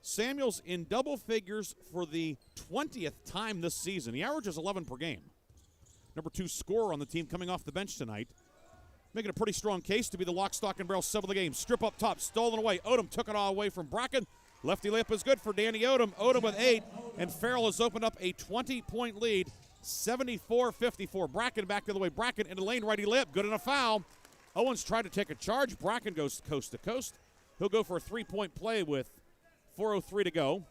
Samuels in double figures for the 20th time this season. He averages 11 per game. Number 2 scorer on the team coming off the bench tonight. Making a pretty strong case to be the lock, stock, and barrel sub of the game. Strip up top, stolen away. Odom took it all away from Bracken. Lefty layup is good for Danny Odom. Odom with 8, and Farrell has opened up a 20-point lead, 74-54. Bracken back the other way. Bracken into the lane, righty layup, good and a foul. Owens tried to take a charge. Bracken goes coast to coast. He'll go for a 3-point play with 4:03 to go.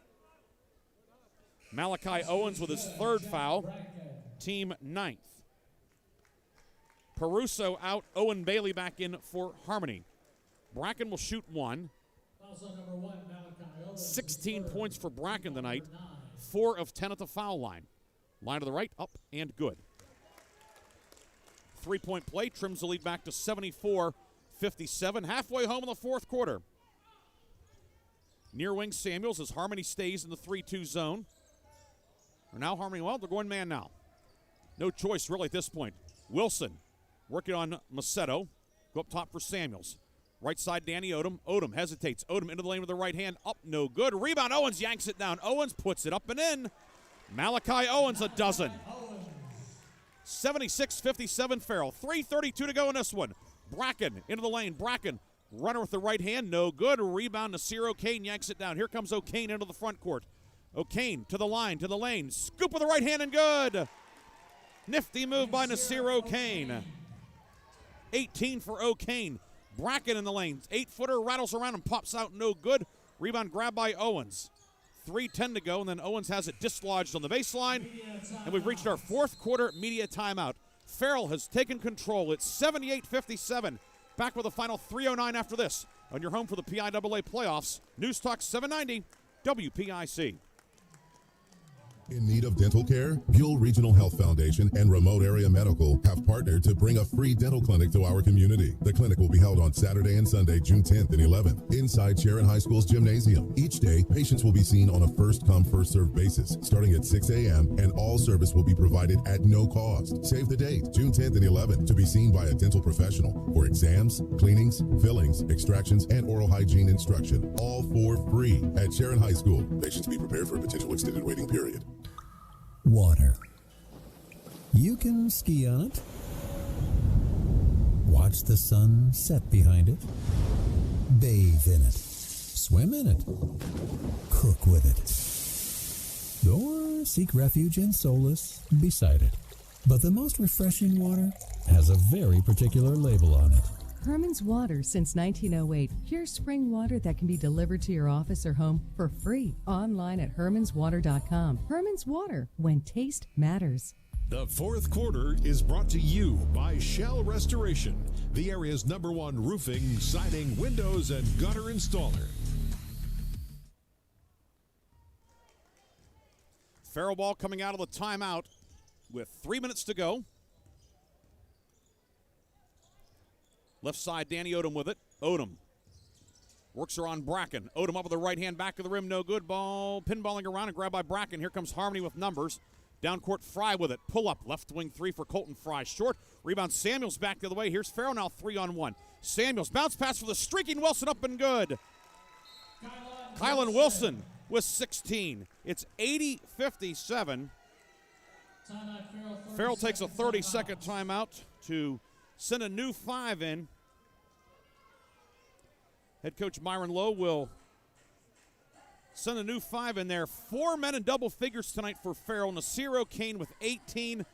Malachi Owens with his 3rd foul, team 9th. Peruso out, Owen Bailey back in for Harmony. Bracken will shoot 1. 16 points for Bracken tonight, 4 of 10 at the foul line. Line to the right, up and good. 3-point play, trims the lead back to 74-57. Halfway home in the 4th quarter. Near wing Samuels as Harmony stays in the 3-2 zone. Or now Harmony, well, they're going man now. No choice really at this point. Wilson working on Macedo. Go up top for Samuels. Right side, Danny Odom. Odom hesitates. Odom into the lane with the right hand. Up, no good. Rebound, Owens yanks it down. Owens puts it up and in. Malachi Owens a dozen. 76-57 Farrell. 3:32 to go in this one. Bracken into the lane. Bracken, runner with the right hand. No good. Rebound, Nasir O'Kane yanks it down. Here comes O'Kane into the front court. O'Kane to the line, to the lane. Scoop with the right hand and good. Nifty move by Nasir O'Kane. 18 for O'Kane. Bracken in the lane. 8-footer rattles around and pops out. No good. Rebound grab by Owens. 3:10 to go, and then Owens has it dislodged on the baseline. And we've reached our 4th quarter media timeout. Farrell has taken control. It's 78-57. Back with a final 3:09 after this. On your home for the PIAA playoffs. News Talk 790 WPIC. In need of dental care? Buell Regional Health Foundation and Remote Area Medical have partnered to bring a free dental clinic to our community. The clinic will be held on Saturday and Sunday, June 10th and 11th, inside Sharon High School's gymnasium. Each day, patients will be seen on a first-come, first-served basis, starting at 6 a.m., and all service will be provided at no cost. Save the date, June 10th and 11th, to be seen by a dental professional for exams, cleanings, fillings, extractions, and oral hygiene instruction, all for free at Sharon High School. Patients be prepared for a potential extended waiting period. Water. You can ski on it, watch the sun set behind it, bathe in it, swim in it, cook with it, or seek refuge and solace beside it. But the most refreshing water has a very particular label on it. Herman's Water since 1908. Pure spring water that can be delivered to your office or home for free. Online at hermanswater.com. Herman's Water, when taste matters. The 4th quarter is brought to you by Shell Restoration, the area's #1 roofing, siding, windows, and gutter installer. Farrell ball coming out of the timeout with 3 minutes to go. Left side, Danny Odom with it. Odom works her on Bracken. Odom up with the right hand, back to the rim, no good. Ball pinballing around and grabbed by Bracken. Here comes Harmony with numbers. Down court, Fry with it. Pull up, left wing 3 for Colton Fry. Short, rebound, Samuels back the other way. Here's Farrell now 3-on-1. Samuels, bounce pass for the streaking Wilson, up and good. Kylan Wilson with 16. It's 80-57. Farrell takes a 30-second timeout to send a new 5 in. Head coach Myron Lowe will send a new 5 in there. 4 men in double figures tonight for Farrell. Nasiro Kane with 18.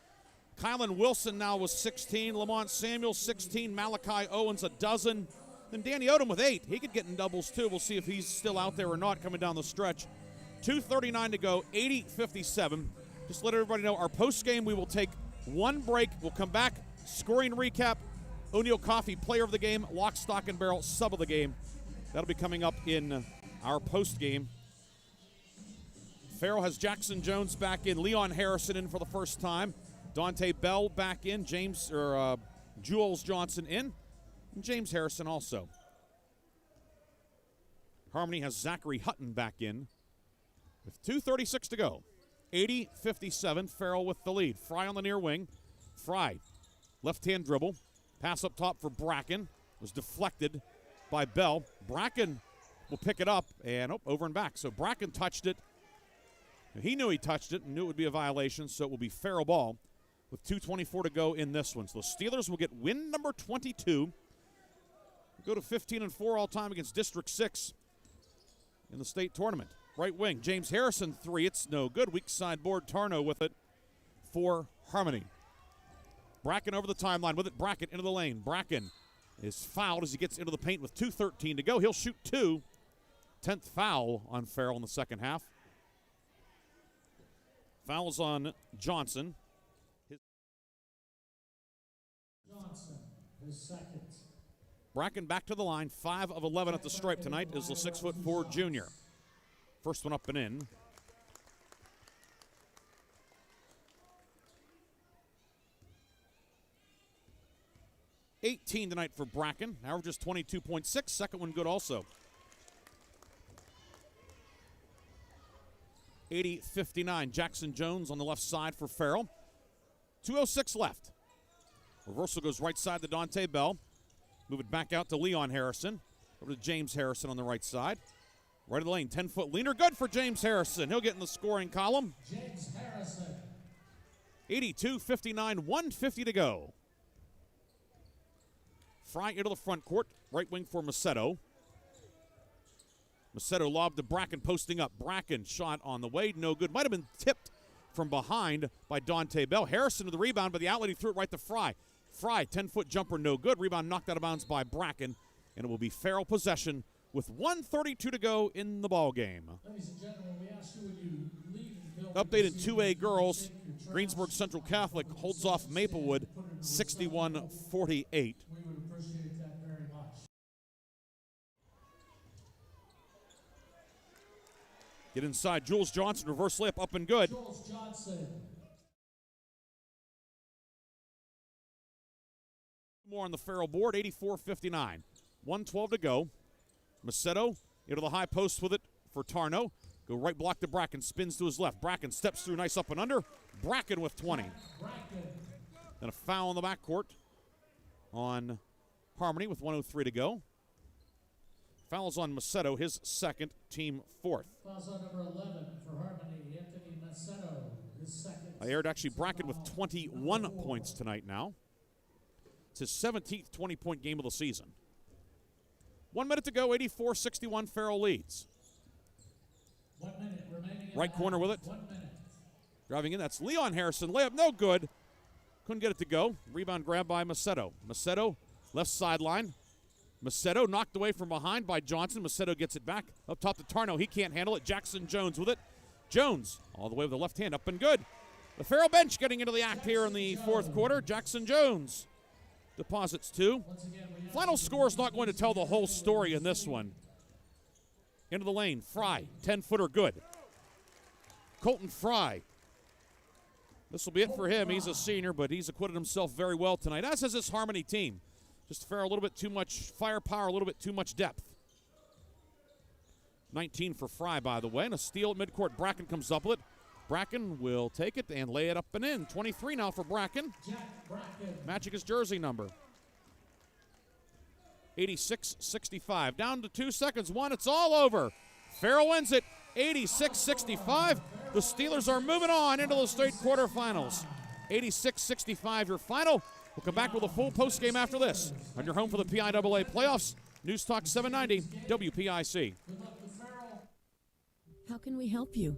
Kylan Wilson now with 16. Lamont Samuel, 16. Malachi Owens, a dozen. Then Danny Odom with 8. He could get in doubles, too. We'll see if he's still out there or not coming down the stretch. 2:39 to go, 80-57. Just let everybody know, our post game, we will take one break. We'll come back, scoring recap, O'Neill Coffee, player of the game, lock, stock, and barrel, sub of the game. That'll be coming up in our post game. Farrell has Jackson Jones back in, Leon Harrison in for the first time, Dante Bell back in, Jules Johnson in, and James Harrison also. Harmony has Zachary Hutton back in with 2:36 to go. 80-57, Farrell with the lead. Fry on the near wing. Fry, left-hand dribble. Pass up top for Bracken. Was deflected by Bell. Bracken will pick it up and over and back. So Bracken touched it. He knew he touched it and knew it would be a violation, so it will be Farrell ball with 2:24 to go in this one. So the Steelers will get win number 22. Go to 15-4 all time against District 6 in the state tournament. Right wing, James Harrison, 3. It's no good. Weak side board, Tarno with it for Harmony. Bracken over the timeline with it. Bracken into the lane. Bracken is fouled as he gets into the paint with 2:13 to go. He'll shoot 2. 10th foul on Farrell in the second half. Fouls on Johnson. His second. Bracken back to the line. 5 of 11 at the stripe tonight is the 6'4" junior. First one up and in. $18 tonight for Bracken. Averages 22.6. Second one good also. 80-59. Jackson Jones on the left side for Farrell. 2:06 left. Reversal goes right side to Dante Bell. Move it back out to Leon Harrison. Over to James Harrison on the right side. Right of the lane, 10-foot leaner. Good for James Harrison. He'll get in the scoring column. James Harrison. 82-59, 1:50 to go. Fry into the front court. Right wing for Macedo. Macedo lobbed to Bracken, posting up. Bracken shot on the way, no good. Might have been tipped from behind by Dante Bell. Harrison to the rebound, but the outlet, he threw it right to Fry. Fry, 10-foot jumper, no good. Rebound knocked out of bounds by Bracken, and it will be Farrell possession with 1:32 to go in the ball game. Ladies and gentlemen, we ask you when you leave the building. Update in 2A girls. Greensburg Central Catholic holds off Maplewood 61-48. We would appreciate that very much. Get inside. Jules Johnson, reverse layup, up and good. Jules Johnson. More on the Farrell board, 84-59. 1:12 to go. Macedo into the high post with it for Tarno. Go right block to Bracken, spins to his left. Bracken steps through, nice up and under. Bracken with 20. And a foul in the backcourt on Harmony with 1:03 to go. Fouls on Macedo, his second, team fourth. Fouls on number 11 for Harmony, Anthony Macedo, his second. I aired actually Bracken with 21 points tonight now. It's his 17th 20-point game of the season. 1 minute to go, 84-61, Farrell leads. 1 minute remaining. Right corner with it. 1 minute. Driving in, that's Leon Harrison. Layup, no good. Couldn't get it to go. Rebound grab by Macedo. Macedo, left sideline. Macedo knocked away from behind by Johnson. Macedo gets it back. Up top to Tarno. He can't handle it. Jackson Jones with it. Jones all the way with the left hand. Up and good. The Farrell bench getting into the act here in the fourth quarter. Jackson Jones deposits 2. Final score is not going to tell the whole story in this one. Into the lane. Fry. 10-footer good. Colton Fry. This will be it for him. He's a senior, but he's acquitted himself very well tonight, as has this Harmony team. Just Farrell, a little bit too much firepower, a little bit too much depth. 19 for Fry, by the way, and a steal at midcourt. Bracken comes up with it. Bracken will take it and lay it up and in. 23 now for Bracken. Matching his jersey number. 86-65. Down to 2 seconds. 1, it's all over. Farrell wins it. 86-65. The Steelers are moving on into the state quarterfinals. 86-65 your final. We'll come back with a full postgame after this on your home for the PIAA playoffs. News Talk 790 WPIC. How can we help you?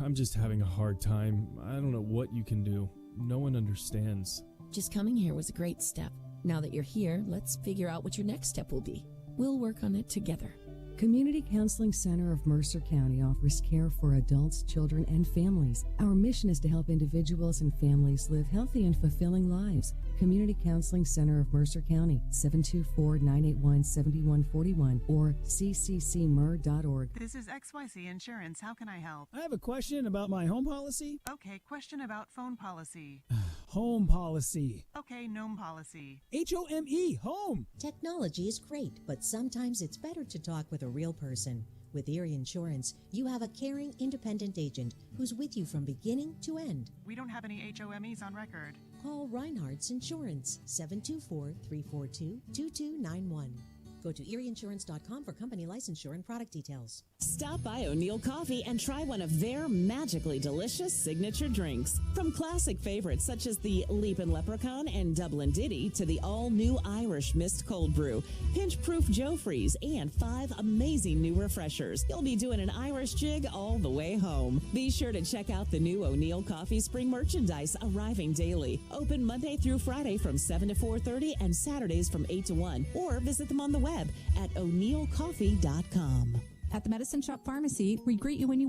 I'm just having a hard time. I don't know what you can do. No one understands. Just coming here was a great step. Now that you're here, let's figure out what your next step will be. We'll work on it together. Community Counseling Center of Mercer County offers care for adults, children, and families. Our mission is to help individuals and families live healthy and fulfilling lives. Community Counseling Center of Mercer County, 724-981-7141 or cccmer.org. This is XYZ Insurance. How can I help? I have a question about my home policy. Okay, question about phone policy. Home policy. Okay, gnome policy. HOME, home. Technology is great, but sometimes it's better to talk with a real person. With Erie Insurance, you have a caring, independent agent who's with you from beginning to end. We don't have any HOMEs on record. Call Reinhardt's Insurance, 724-342-2291. Go to erieinsurance.com for company licensure and product details. Stop by O'Neill Coffee and try one of their magically delicious signature drinks. From classic favorites such as the Leapin' Leprechaun and Dublin Ditty to the all-new Irish Mist Cold Brew, pinch-proof Joe Freeze, and 5 amazing new refreshers. You'll be doing an Irish jig all the way home. Be sure to check out the new O'Neill Coffee spring merchandise arriving daily. Open Monday through Friday from 7 to 4:30 and Saturdays from 8 to 1. Or visit them on the web at o'neillcoffee.com. At the Medicine Shop Pharmacy, we greet you when you walk